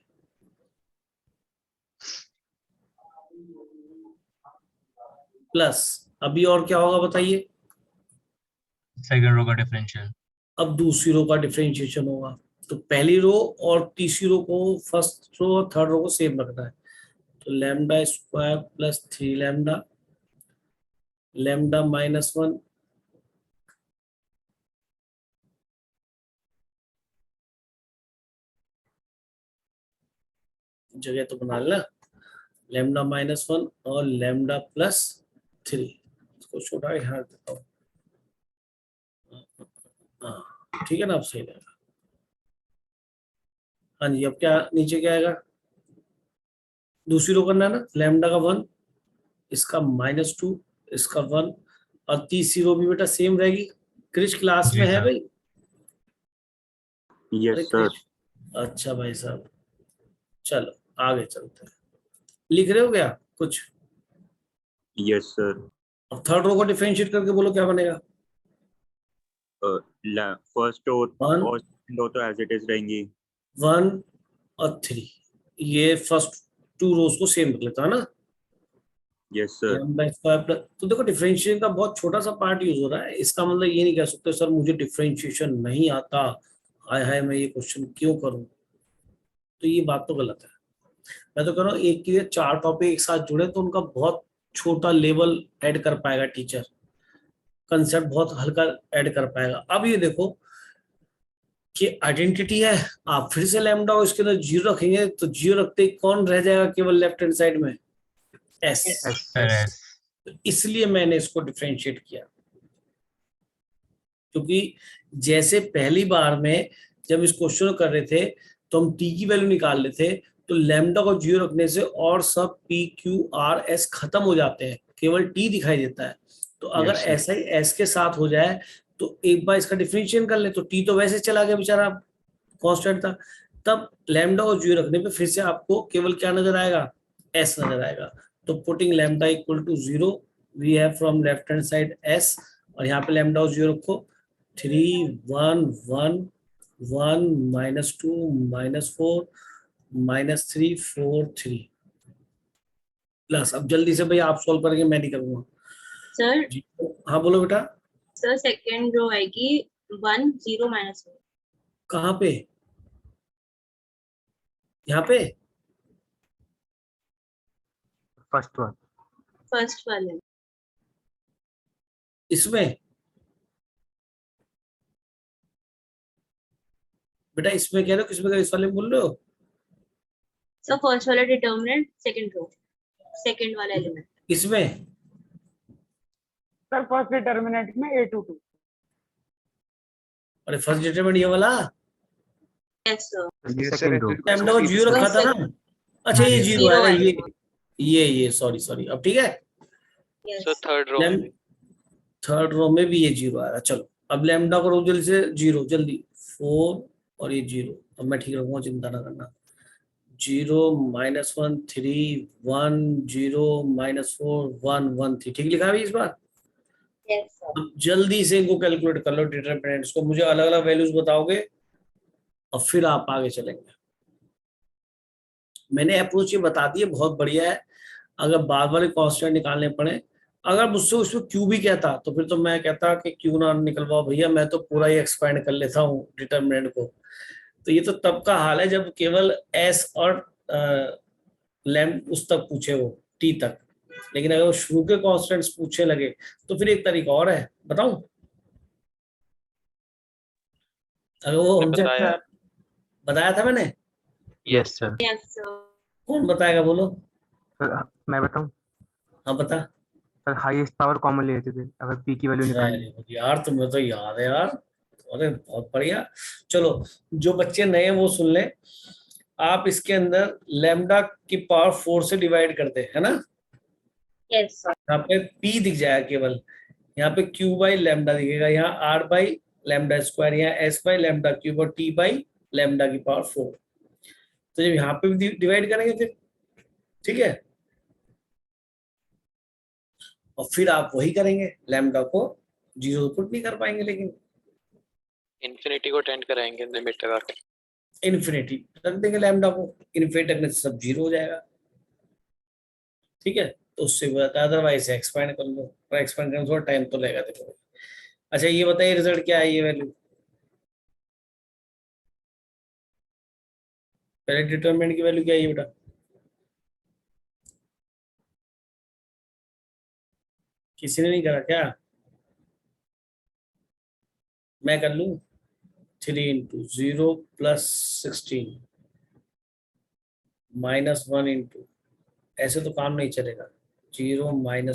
A: प्लस अभी और क्या होगा बताइए,
B: सेकंड रो का डिफरेंशियल।
A: अब दूसरी रो का डिफरेंशिएशन होगा, तो पहली रो और तीसरी रो को, फर्स्ट रो और थर्ड रो को सेम रखना है, तो lambda square plus 3 lambda, lambda minus 1 जगह तो बना लेना, लैम्डा माइनस 1 और लैम्डा प्लस 3, इसको छोटा के हाथ देता हूँ, हाँ ठीक है ना, अब सही रहेगा। हाँ जी, अब क्या नीचे क्या आएगा, दूसरी रो करना है ना, लैम्डा का 1, इसका -2, इसका 1, और तीसरी रो भी बेटा सेम रहेगी। क्रिश क्लास
B: जी
A: में है
B: सर।
A: भाई?
F: Yes,
A: अरे
F: sir.
A: क्रिश, अच्छा भाई साहब, चलो आगे चलते हैं। लिख रहे हो क्या कुछ?
F: Yes, sir.
A: अब थर्ड रो को डिफरेंशिएट करके बोलो क्या बनेगा,
F: फर्स्ट और
A: 1
F: सेकंड रो तो एज इट इज रहेंगी।
A: 1 और 3, ये फर्स्ट 2 रोज को सेम रख लेता है ना,
F: Yes, sir.
A: तो देखो डिफरेंशिएशन का बहुत छोटा सा पार्ट यूज हो रहा है, इसका मतलब ये नहीं कह सकते सर मुझे डिफरेंशिएशन नहीं आता, हाय हाय मैं ये क्वेश्चन क्यों करूं, तो ये बात तो गलत है। मैं तो कह रहा हूँ एक के 4 टॉपिक एक साथ जुड़े तो उनका बहुत छोटा लेवल ऐड कर पाएगा टीचर, कंसेप्ट बहुत हल्का ऐड कर पाएगा। अब ये देखो कि आइडेंटिटी है, आप फिर से लैम्डा और इसके अंदर 0 रखेंगे, तो 0 रखते ही कौन रह जाएगा केवल लेफ्ट हैंड साइड में, एस।
B: Sir S.
A: तो इसलिए मैंने इसको डिफरेंशिएट किया, क्योंकि जैसे पहली बार में जब इस क्वेश्चन को कर रहे थे तो हम टी की वैल्यू निकाल रहे थे, तो लैम्डा को 0 रखने से और सब पी क्यू आर एस खत्म हो जाते हैं, केवल टी दिखाई देता है। तो अगर
C: Yes, sir.
A: ऐसा ही एस के साथ हो जाए तो एक बार इसका डिफरेंशिएशन कर ले, तो टी तो वैसे चला गया बेचारा, कांस्टेंट था, तब लैम्डा और 0 रखने पे फिर से आपको केवल क्या नजर आएगा, एस नजर आएगा। तो putting lambda equal to 0 we have from left hand side S, और यहाँ पे लैम्डा और 0 रखो, 3 1 1 1 -2 -4 -3 4 3 प्लस। अब जल्दी से भैया आप सॉल्व करेंगे, मैं नहीं करूंगा।
E: सर
A: जी हाँ बोलो बेटा।
E: सर सेकंड रो आएगी 1 0 -1।
A: कहाँ पे, यहाँ पे
D: फर्स्ट वन।
E: फर्स्ट वाले
A: इसमें बेटा, इसमें कह रहे हो किसमें कह रहे हो, इस वाले में बोल रहे हो?
E: सर फर्स्ट वाला डिटरमिनेंट सेकंड रो, सेकंड वाला एलिमेंट।
A: इसमें
G: सर फर्स्ट डिटर्मिनेंट में a to 2।
A: अरे फर्स्ट डिटरमिनेंट ये वाला
E: yes sir.
C: Yes, sir.
D: Second row.
A: Lambda और 0 रखा था ना। अच्छा ये 0
E: Zero
A: आएगा,
E: आएगा।
A: ये सॉरी अब ठीक है।
E: Yes
C: So third row.
A: Third row में भी ये 0 आएगा। चलो अब लैम्डा करो जल्दी से, 0 जल्दी, 4 और ये 0। अब मैं ठीक रखूंगा, चिंता ना करना। 0 -1 3 1 0 -4 1 1 3 ठीक लिखा है अभी इस बार।
E: Yes sir.
A: अब जल्दी से इनको कैलकुलेट कर लो डिटरमिनेंट्स को, मुझे अलग अलग वैल्यूज बताओगे और फिर आप आगे चलेंगे। मैंने अप्रोच ये बता दी है, बहुत बढ़िया है। अगर बार बार कांस्टेंट निकालने पड़े, अगर मुझसे उसमें क्यू भी कहता तो फिर तो मैं कहता कि क्यू ना निकलवाओ भैया, मैं तो पूरा ही एक्सपेंड कर लेता हूँ डिटरमिनेंट को। तो ये तो तब का हाल है जब केवल एस और लैम्ब उस तक पूछे, वो टी तक। लेकिन अगर वो शुरू के कांस्टेंट्स पूछने लगे तो फिर एक तरीका और है, बताऊं? अगर वो हमसे बताया था मैंने,
D: यस सर।
E: Yes sir.
A: कौन बताएगा बोलो?
D: सर मैं बताऊं?
A: हाँ बता।
D: सर हाईएस्ट पावर कॉमन ले लेते थे अगर पी की वैल्यू निकालनी।
A: अरे यार तुम्हें तो याद है यार, अरे बहुत बढ़िया। चलो जो बच्चे नए हैं वो सुन ले, आप इसके अंदर लैम्डा की पावर 4 से डिवाइड करते हैं ना,
E: यस सर।
A: यहाँ पे p दिख जाएगा केवल, यहाँ पे q बाई लैम्डा दिखेगा, यहाँ r बाई लैम्डा स्क्वायर, यहाँ s बाई लैम्डा क्यूब और t बाई लैम्डा की पावर 4। तो जब यहाँ पे भी डिवाइड करेंगे फिर, ठीक है, और फिर आप वही करेंगे, लैम्डा को 0 पुट नहीं कर पाएंगे, लेकिन
C: इन्फिनिटी को टेंड कराएंगे लिमिट लगा के।
A: इन्फिनिटी रख देंगे लैम्डा को, इन्फिनिटी रखने से सब 0 हो जाएगा, ठीक है। तो उससे बता, अदरवाइज एक्सपेंड कर लो, पर एक्सपेंड करने में थोड़ा टाइम तो लगेगा देखो। अच्छा ये बताइए रिजल्ट क्या है, ये वैल्यू पहले डिटरमिनेंट की वैल्यू क्या है ये बेटा? किसी ने नहीं करा क्या? मैं कर लूं, 3 × 0 + 16 -1 × ऐसे तो काम नहीं चलेगा, 0 - 12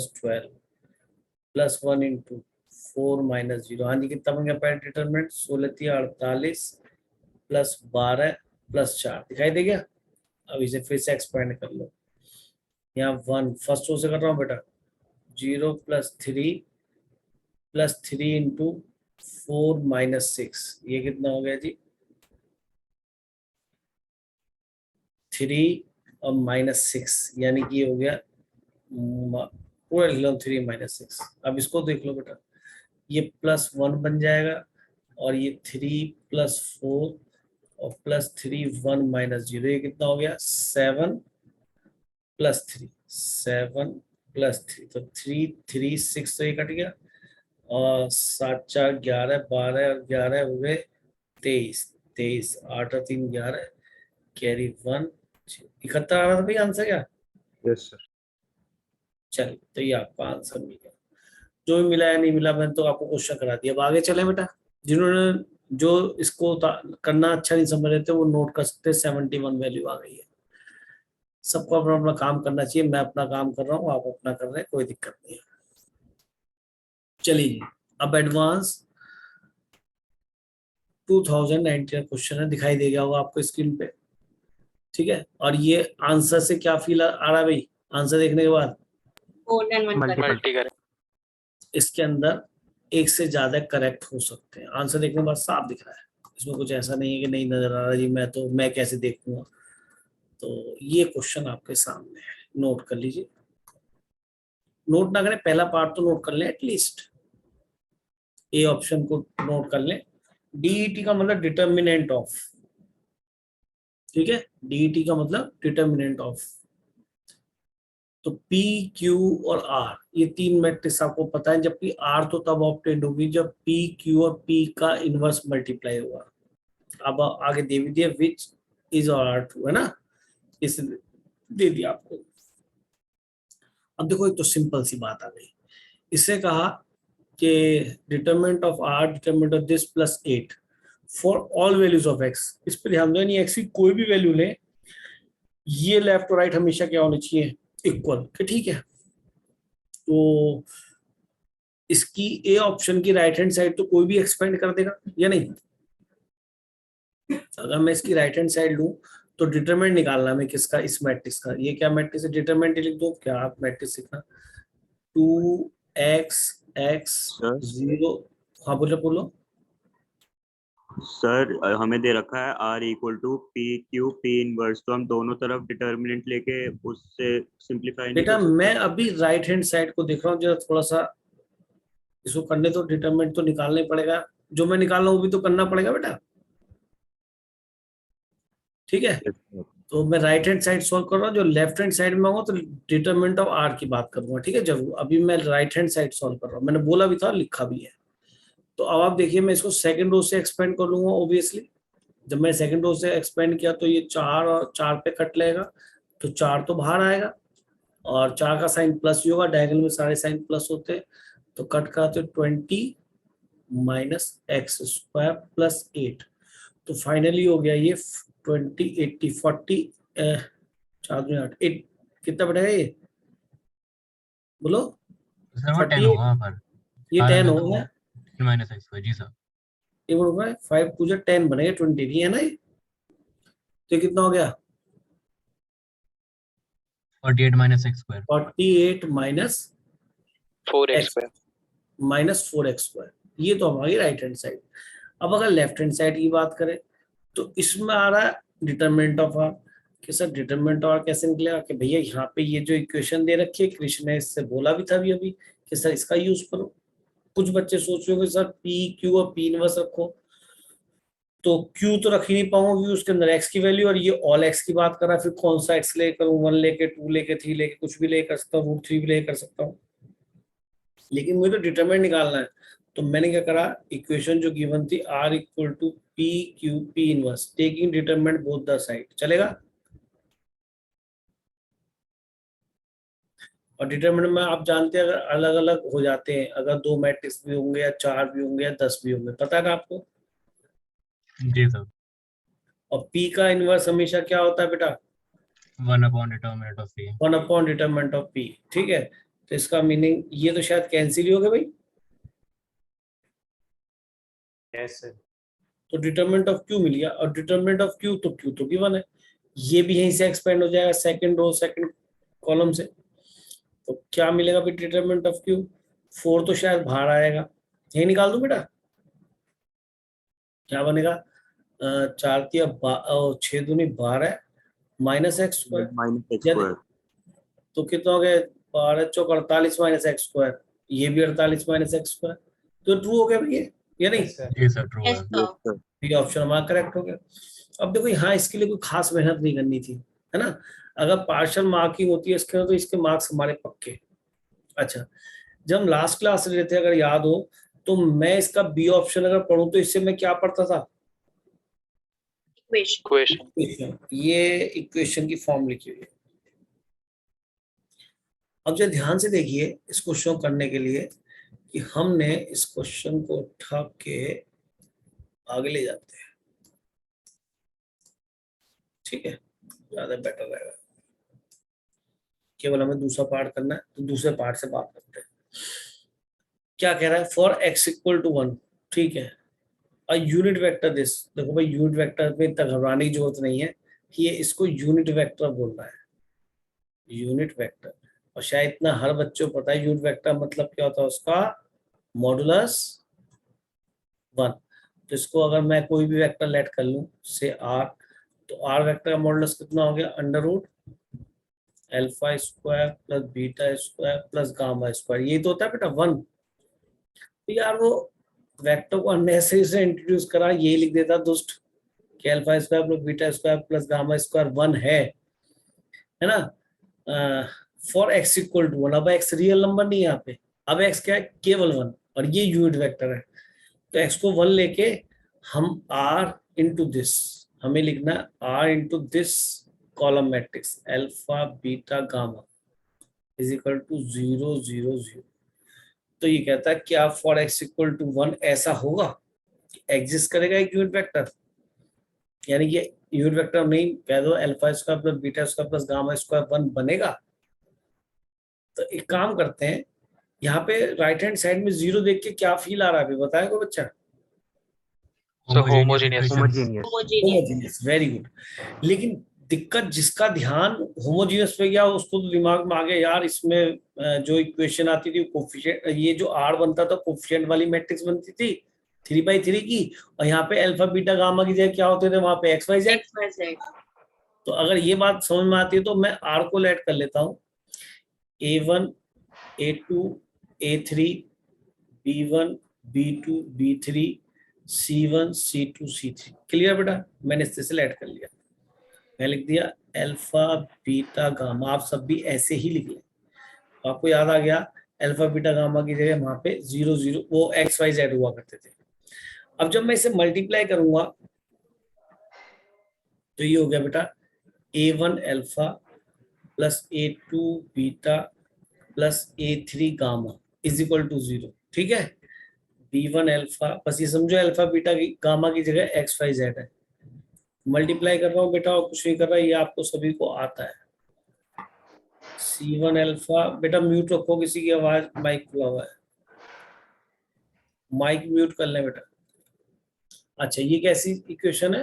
A: + 1 × 4 - 0। हाँ जी कितना बन गया पहले डिटरमिनेंट? 16 × 48 + 12 + 4 दिखाई दे गया। अब इसे फिर से एक्सपेंड कर लो, यहाँ 1 फर्स्ट रो से कर रहा हूँ बेटा, 0 + 3 + 3 × 4 - 6 ये कितना हो गया जी? 3 और -6 यानी कि ये हो गया पूरा लिख लो 3 - 6। अब इसको देख लो बेटा, ये +1 बन जाएगा और ये 3 + 4 और +3 1 - 0 ये कितना हो गया? 7 + 3 7 + 3 तो 3 3 6 तो ये कट गया, और 7 4 11 12 और 11 हो गए 23 23 8 और 3 11 कैरी 1 71 आ रहा था भाई आंसर क्या?
C: Yes sir.
A: चलिए तो ये आपका आंसर मिल गया। जो भी मिला या नहीं मिला मैंने तो आपको क्वेश्चन करा दिया। अब आगे चले बेटा, जिन्होंने जो इसको करना अच्छा नहीं समझ रहे थे वो नोट कर सकते, 71 वैल्यू आ गई है। सबको अपना अपना काम करना चाहिए, मैं अपना काम कर रहा हूँ, आप अपना कर रहे हैं, कोई दिक्कत नहीं है। चलिए अब एडवांस 2019 क्वेश्चन है, दिखाई दे गया होगा आपको स्क्रीन पे, ठीक है। और ये आंसर से क्या फील आ रहा है भाई, आंसर देखने के बाद?
E: More than 1
D: Multiple.
C: मल्टी करें।
A: इसके अंदर एक से ज्यादा करेक्ट हो सकते हैं। आंसर देखने के बाद साफ दिख रहा है, इसमें कुछ ऐसा नहीं है कि नहीं नजर आ रहा जी, मैं कैसे देखूंगा। तो ये क्वेश्चन आपके सामने है, नोट कर लीजिए। नोट ना करें, पहला पार्ट तो नोट कर लें एटलीस्ट, ए ऑप्शन को नोट कर लें। डीईटी का मतलब डिटर्मिनेंट ऑफ, ठीक है, डीईटी का मतलब डिटर्मिनेंट ऑफ। तो पी क्यू और आर ये तीन मैट्रिक्स आपको पता है, जबकि आर तो तब ऑब्टेंड होगी जब पी क्यू और पी का इनवर्स मल्टीप्लाई होगा। अब आगे दे भी दिया विच इज आर ट्रू, है ना, इस दे दिया आपको। अब देखो एक तो सिंपल सी बात आ गई, इससे कहा कि determinant of R determinant of this plus 8 for all values of x. इस पर ध्यान दो, नहीं एक्स की कोई भी वैल्यू ले, ये लेफ्ट और राइट हमेशा क्या होने चाहिए, इक्वल, ठीक है। तो इसकी ए ऑप्शन की राइट हैंड साइड तो कोई भी एक्सपेंड कर देगा या नहीं। अगर मैं इसकी राइट हैंड साइड लूं तो डिटरमिनेंट निकालना मैं किसका, इस मैट्रिक्स का। ये क्या मैट्रिक्स है, डिटरमिनेंट लिख दो, क्या आप मैट्रिक्स लिखना 2x x 0। हाँ बोलो बोलो
F: सर हमें दे रखा है R equal to P Q P inverse, तो हम दोनों तरफ डिटर्मिनेंट लेके उससे सिंप्लीफाई नहीं
A: बेटा।
F: कर सकते?
A: मैं अभी राइट हैंड साइड को देख रहा हूँ, जरा थोड़ा सा इसको करने तो, डिटरमिनेंट तो निकालना ही पड़ेगा, जो मैं निकाल रहा हूँ वो भी तो करना पड़ेगा बेटा, ठीक है। तो मैं राइट हैंड साइड सॉल्व कर रहा हूँ, जो लेफ्ट हैंड साइड में होगा तो डिटरमिनेंट ऑफ आर की बात करूंगा, ठीक है जरूर। अभी मैं राइट हैंड साइड सॉल्व कर रहा हूँ, मैंने बोला भी था लिखा भी है। तो अब आप देखिए, मैं इसको सेकंड रो से एक्सपेंड कर लूंगा ऑब्वियसली। जब मैं सेकंड रो से एक्सपेंड किया तो ये 4 और 4 पे कट लेगा, तो 4 तो बाहर आएगा और 4 का साइन प्लस ही होगा, डायगोनल में सारे साइन प्लस होते हैं। तो कट का तो 20 माइनस एक्स स्क्वायर प्लस 8, तो फाइनली हो गया ये 20 80 40 4 में 8 8 कितना बढ़ेगा ये, बोलो।
B: सर वो 10
A: 38,
B: होगा पर
A: ये 10 होगा,
B: माइनस एक्स जी सर।
A: ये बोलूंगा 5 पूजा 10 बनेगा, 20 नहीं है ना ये। तो ये कितना हो गया
B: 48 minus x square
A: 48 minus
C: 4x
A: x minus 4x square. ये तो हमारी राइट हैंड साइड। अब अगर लेफ्ट हैंड साइड की बात करें तो इसमें आ रहा है डिटरमिनेंट ऑफ आर, कि सर डिटरमिनेंट ऑफ आर कैसे निकलेगा, कि भैया यहाँ पे ये जो इक्वेशन दे रखी है, कृष्ण ने इससे बोला भी था अभी अभी कि सर इसका यूज करो। कुछ बच्चे सोच रहे हो सर पी क्यू और पी इनवर्स रखो, तो Q तो रख ही नहीं पाऊंगा, उसके अंदर x की वैल्यू, और ये ऑल x की बात कर रहा है, फिर कौन सा x ले करूं, 1 लेके 2 लेके 3 लेके कुछ भी ले कर सकता हूँ, √3 भी ले कर सकता हूँ, लेकिन मुझे तो डिटरमिनेंट निकालना है। तो मैंने क्या करा, इक्वेशन जो गिवन थी R equal to P Q P inverse taking determinant both the side, चलेगा। और डिटरमिनेंट में आप जानते हैं अगर अलग अलग हो जाते हैं, अगर 2 मैट्रिक्स भी होंगे या 4 भी होंगे या 10 भी होंगे, पता है ना आपको।
B: जी सर।
A: और P का इनवर्स हमेशा क्या होता है बेटा,
B: 1 upon determinant of P.
A: 1 upon determinant of P, ठीक है। तो इसका मीनिंग ये तो शायद कैंसिल ही हो गया भाई।
H: Yes sir.
A: तो डिटरमिनेंट ऑफ Q मिल गया, और डिटरमिनेंट ऑफ Q तो गिवन है, ये भी यहीं से एक्सपेंड हो जाएगा सेकंड रो सेकंड कॉलम से। तो क्या मिलेगा भाई डिटरमिनेंट ऑफ Q, 4 तो शायद बाहर आएगा, यही निकाल दूं बेटा। क्या बनेगा 4 3 6 दूनी 12 minus x square,
F: minus x square,
A: तो कितना हो गया 12 चौक 48 माइनस एक्स स्क्वायर, ये भी 48 माइनस एक्स स्क्वायर। तो ट्रू हो गया भैया या नहीं,
B: जी सर ट्रू है।
E: Yes, sir.
A: ये ऑप्शन हमारा करेक्ट हो गया। अब देखो यहाँ इसके लिए कोई खास मेहनत नहीं करनी थी, है ना। अगर पार्शियल मार्किंग होती है इसके तो इसके मार्क्स हमारे पक्के। अच्छा, जब हम लास्ट क्लास ले थे अगर याद हो, तो मैं इसका बी ऑप्शन अगर पढ़ूं तो इससे मैं क्या पढ़ता था,
C: इक्वेशन।
A: ये इक्वेशन की फॉर्म लिखी हुई है। अब जो ध्यान से देखिए इस क्वेश्चन करने के लिए कि हमने इस क्वेश्चन को उठा के आगे ले जाते हैं, ठीक है, ज्यादा बेटर रहेगा। केवल हमें दूसरा पार्ट करना है, तो दूसरे पार्ट से बात करते हैं। क्या कह रहा है, फॉर x इक्वल टू 1, ठीक है, अ यूनिट वेक्टर दिस। देखो भाई यूनिट वेक्टर में इतना घबराने की जरूरत नहीं है, कि ये इसको यूनिट वेक्टर बोल रहा है, यूनिट वेक्टर। और शायद इतना हर बच्चों को पता है यूनिट वेक्टर मतलब क्या होता है उसका, मॉडुलस 1। तो इसको अगर मैं कोई भी वेक्टर लेट कर लूं से r, तो r वेक्टर का मॉडुलस कितना हो गया, under root alpha square plus beta square plus gamma square, ये तो होता है बेटा 1। तो यार वो वेक्टर को अननेसेसरी से इंट्रोड्यूस करा, ये लिख देता दुष्ट कि alpha square plus beta square plus gamma square 1 है ना। फॉर एक्स इक्वल टू 1, अब एक्स रियल नंबर नहीं है यहाँ पे, अब एक्स क्या है, केवल 1, और ये यूनिट वेक्टर है। तो एक्स को 1 लेके हम r इंटू दिस, हमें लिखना r into this column matrix alpha beta gamma is equal to 0 0 0। तो ये कहता है क्या फॉर एक्स इक्वल टू 1 ऐसा होगा, एग्जिस्ट करेगा एक यूनिट वेक्टर, यानी कि यूनिट वेक्टर नहीं कह दो alpha square plus beta square plus gamma square 1 बनेगा। तो एक काम करते हैं, यहाँ पे राइट हैंड साइड में 0 देख के क्या फील आ रहा है, बताया को बच्चा?
C: So homogeneous.
D: Homogeneous.
A: Homogeneous, very good. लेकिन दिक्कत जिसका ध्यान होमोजीनियस पे गया उसको तो दिमाग में आ गया यार इसमें जो इक्वेशन आती थी कोफिशिएंट, ये जो r बनता था कोफिशिएंट वाली मैट्रिक्स बनती थी 3/3 की, और यहाँ पे अल्फा बीटा गामा की जगह क्या होते थे वहां पे एक्स वाई जेड।
E: XYZ.
A: तो अगर ये बात समझ में आती है तो मैं r को लेट कर लेता हूँ, a1 a2 a3 b1 b2 b3 c1 c2 c3। Clear बेटा, मैंने इससे सेलेक्ट कर लिया, मैं लिख दिया अल्फा बीटा गामा, आप सब भी ऐसे ही लिख लें। आपको याद आ गया अल्फा बीटा गामा की जगह वहां पे 0 0 वो एक्स वाई जेड हुआ करते थे। अब जब मैं इसे मल्टीप्लाई करूंगा तो ये हो गया बेटा a1 alpha plus a2 beta plus a3 gamma is equal to 0। ठीक है, b1 अल्फा, बस ये समझो अल्फा बीटा की गामा की जगह एक्स वाई जेड है। मल्टीप्लाई कर रहा हूँ बेटा और कुछ नहीं कर रहा, ये आपको सभी को आता है। c1 अल्फा, बेटा म्यूट रखो किसी की आवाज, माइक खुला हुआ है, माइक म्यूट कर लें बेटा। अच्छा, ये कैसी इक्वेशन है,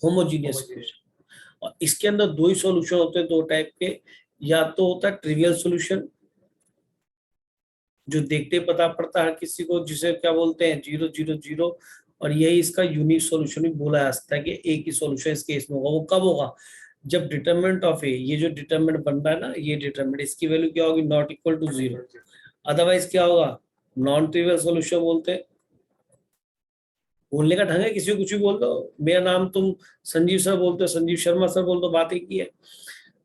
A: होमोजीनियस इक्वेशन, और इसके अंदर दो ही सॉल्यूशन होते हैं, दो टाइप के, या तो होता है ट्रिवियल सॉल्यूशन जो देखते ही पता पड़ता है किसी को, जिसे क्या बोलते हैं 0 0 0, और यही इसका यूनिक सॉल्यूशन भी बोला जा सकता है कि एक ही सॉल्यूशन इस केस में होगा। वो कब होगा, जब डिटरमिनेंट ऑफ ए, ये जो डिटरमिनेंट बन रहा है ना, ये डिटरमिनेंट, इसकी वैल्यू क्या होगी, नॉट इक्वल टू 0। अदरवाइज क्या होगा, नॉन ट्रिवियल सॉल्यूशन बोलते हैं। बोलने का ढंग है, किसी को कुछ भी बोल दो, मेरा नाम तुम संजीव सर बोलते हो, संजीव शर्मा सर बोल दो, बात एक ही है।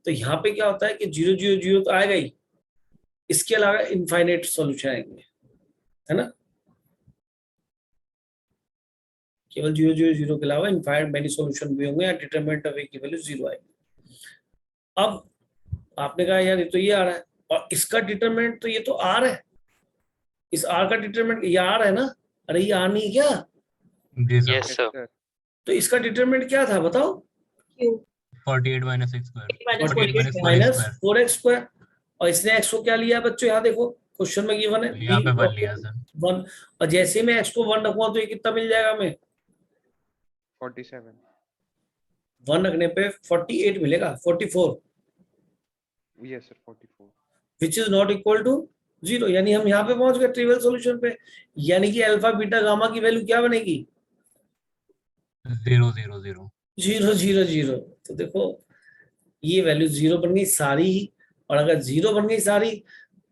A: तो यहाँ पे क्या होता है कि 0 0 0 तो आएगा ही, इसके अलावा इनफाइनाइट सॉल्यूशन आएंगे, है ना, केवल 0 0 0 के अलावा इनफाइनाइट मेनी सॉल्यूशन भी होंगे, या डिटरमिनेंट ऑफ ए की वैल्यू 0 आएगी। अब आपने कहा यार ये तो ये आ रहा है, और इसका डिटरमिनेंट तो ये तो r है, इस r का डिटरमिनेंट ये r है ना, अरे ये r नहीं क्या,
B: जी सर।
C: Yes sir.
A: तो इसका डिटरमिनेंट क्या था बताओ,
E: Q.
B: 48 minus x square.
E: 48
B: 48
A: minus
B: square.
A: 4x square, और इसने x को क्या लिया बच्चों, यहाँ देखो क्वेश्चन में गिवन है
B: यहाँ पे 1 लिया सर।
A: 1, और जैसे मैं x को 1 रखूंगा तो ये कितना मिल जाएगा हमें,
I: 47
A: 1 रखने पे 48 मिलेगा, 44
I: yes sir 44
A: which is not equal to 0, यानी हम यहाँ पे पहुंच गए ट्रिवियल सॉल्यूशन पे, यानी कि अल्फा बीटा गामा की वैल्यू क्या बनेगी,
B: 0 0 0।
A: 0 0 0। तो देखो ये वैल्यू 0 बन गई सारी ही, और अगर 0 बन गई सारी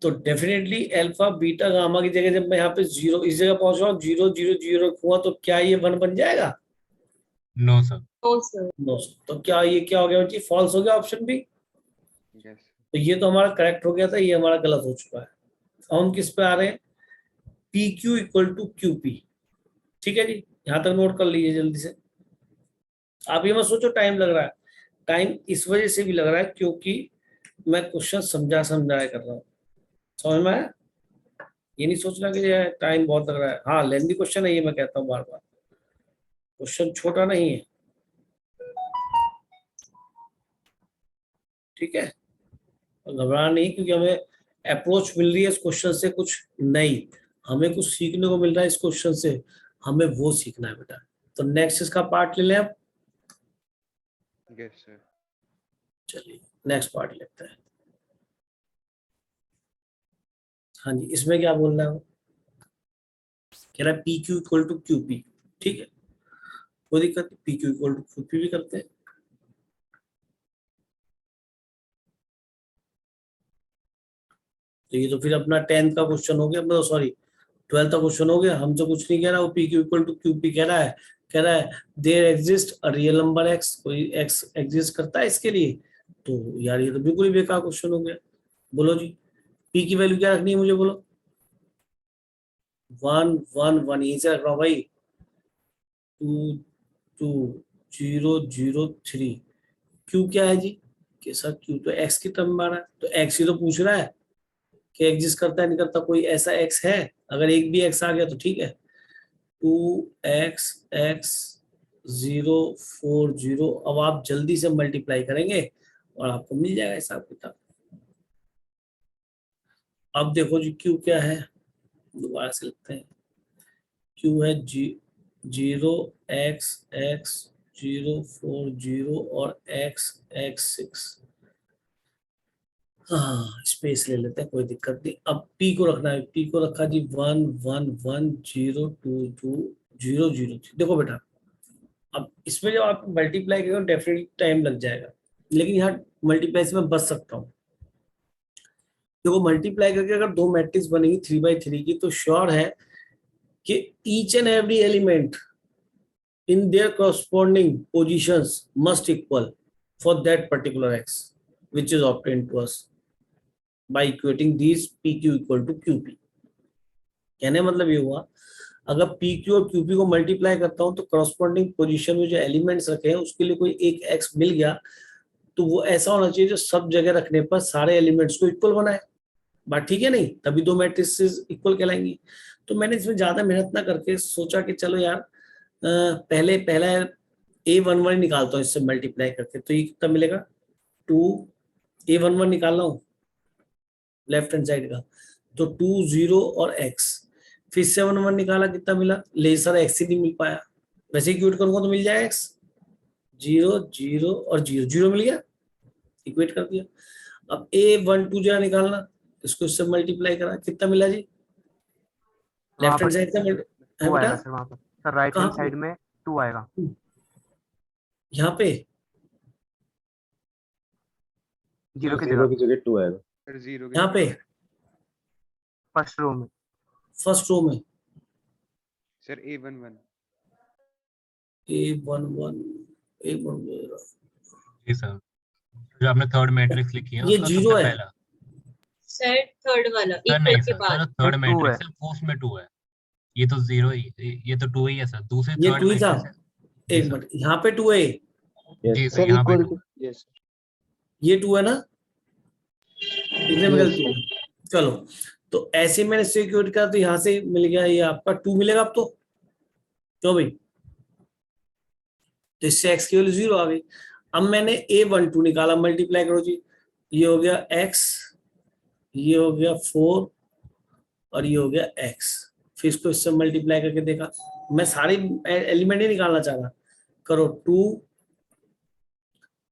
A: तो डेफिनेटली अल्फा बीटा गामा की जगह जब मैं यहाँ पे 0 इस जगह पहुंच रहा हूँ 0 0 0 रखूंगा तो क्या ये 1 बन जाएगा,
B: no sir.
E: No, sir.
A: No. तो क्या ये क्या हो गया, फॉल्स हो गया ऑप्शन बी।
I: yes
A: तो ये तो हमारा करेक्ट हो गया था, ये हमारा गलत हो चुका है। अब हम किस पे आ रहे हैं, P Q equal to Q P. ठीक है जी, यहां तक नोट कर लीजिए जल्दी से। आप ये मत सोचो टाइम लग रहा है, टाइम इस वजह से भी लग रहा है क्योंकि मैं क्वेश्चन समझाया कर रहा हूँ, समझ में आया, ये नहीं सोचना कि ये टाइम बहुत लग रहा है। हाँ लेंथी क्वेश्चन है ये, मैं कहता हूँ बार बार, क्वेश्चन छोटा नहीं है, ठीक है, घबराना नहीं, क्योंकि हमें अप्रोच मिल रही है इस क्वेश्चन से कुछ नई, हमें कुछ सीखने को मिल रहा है इस क्वेश्चन से, हमें वो सीखना है बेटा। तो नेक्स्ट इसका पार्ट ले लें अब,
I: yes sir
A: चलिए नेक्स्ट पार्ट लेते हैं। हाँ जी, इसमें क्या बोलना है वो? कह रहा है P Q equal to Q P, ठीक है, कोई दिक्कत नहीं, P Q equal to Q P भी करते हैं। तो ये तो फिर अपना 10th का क्वेश्चन हो गया, मतलब सॉरी 12th का क्वेश्चन हो गया। हमसे कुछ नहीं कह रहा, वो P Q equal to Q P कह रहा है there exist a real number x, कोई एक्स एग्जिस्ट करता है इसके लिए। तो यार ये तो बिल्कुल ही बेकार क्वेश्चन हो गया। बोलो जी, पी की वैल्यू क्या रखनी है मुझे, बोलो। 1 1 1 यहीं से रख रहा हूँ भाई। 2 2 0 0 3। क्यू क्या है जी? कि सर क्यू तो एक्स की टर्म में आ रहा है, तो एक्स ही तो पूछ रहा है कि एग्जिस्ट करता है नहीं करता, कोई ऐसा एक्स है? अगर एक भी एक्स आ गया तो ठीक है। 2x x 0 4 0। अब आप जल्दी से मल्टीप्लाई करेंगे और आपको मिल जाएगा हिसाब किताब। अब देखो जी क्यू क्या है, दोबारा से लिखते हैं। क्यू है 0x 0 4 0 और x 6। हाँ, स्पेस ले लेते हैं, कोई दिक्कत नहीं। अब p को रखना है, p को रखा जी 1 1 1 0 2 2 0 0 3। देखो बेटा, अब इसमें जब आप मल्टीप्लाई करेंगे डेफिनेटली टाइम लग जाएगा, लेकिन यहाँ मल्टीप्लाई से मैं बच सकता हूँ। देखो मल्टीप्लाई करके अगर दो मैट्रिक्स बनेगी 3/3 की, तो श्योर है कि each and every element in their corresponding positions must equal for that particular x, which is obtained to us by equating these pq equal to qp। कहने मतलब ये हुआ, अगर pq और qp को मल्टीप्लाई करता हूं तो करस्पॉन्डिंग पोजीशन में जो एलिमेंट्स रखे हैं उसके लिए कोई एक x मिल गया, तो वो ऐसा होना चाहिए जो सब जगह रखने पर सारे एलिमेंट्स को इक्वल बनाए। बात ठीक है नहीं? तभी दो मैट्रिसेस इक्वल कहलाएंगी। तो मैंने इसमें ज्यादा मेहनत ना करके सोचा कि चलो यार पहला A11 निकालता हूँ इससे मल्टीप्लाई करके। तो ये कितना मिलेगा? 2 A11 निकाल रहा हूँ लेफ्ट हैंड साइड का, तो 2 0 और x। फिर 7 1 निकाला, कितना मिला? लेसर x ही नहीं मिल पाया, वैसे ही इक्वेट करूंगा तो मिल जाएगा x। 0 0 और 0 0 मिल गया, इक्वेट कर दिया। अब A12 जरा निकालना, इसको इससे मल्टीप्लाई करा, कितना मिला जी? लेफ्ट हैंड साइड का
D: टू आएगा सर, वहाँ पर सर राइट हैंड
A: कहाँ?
D: साइड में 2 आएगा।
A: यहाँ पे
D: 0 की
J: जीरो
D: जगह
J: की जगह 2 आएगा।
I: सर 0
A: यहाँ पे
D: फर्स्ट रो में।
A: फर्स्ट रो में
I: सर A11
A: A11
B: जी सर, जो आपने थर्ड मैट्रिक्स लिखी है
A: ये
B: उसका
A: जीरो
B: सबसे
A: है।
B: पहला।
E: सर थर्ड वाला
B: सर
E: इक्वल
B: नहीं
E: के
B: सर,
E: बाद
B: थर्ड
D: two
B: मैट्रिक्स
D: है।
B: है, फोर्थ में 2 है। ये तो 0 ही, ये तो 2 ही है सर। दूसरे
A: ये
B: थर्ड
A: 2 ही था।
B: मैट्रिक्स है। जी
A: एक
B: सर।
A: मिनट, यहाँ पे 2 है,
B: जी सर,
J: सर
B: यहाँ पे
J: इक्वल
B: 2।
J: टू, यस
A: ये 2 है ना, इतने में
J: Yes.
A: गलती है। चलो, तो ऐसे मैंने सिक्योरिटी का, तो यहाँ से मिल गया, ये आपका 2 मिलेगा अब तो। क्यों भाई? तो इससे x की वैल्यू 0 आ गई। अब मैंने A12 निकाला, मल्टीप्लाई करो जी, ये हो गया x, ये हो गया 4 और ये हो गया x। फिर इसको इससे मल्टीप्लाई करके देखा, मैं सारे एलिमेंट ही निकालना चाह रहा। करो 2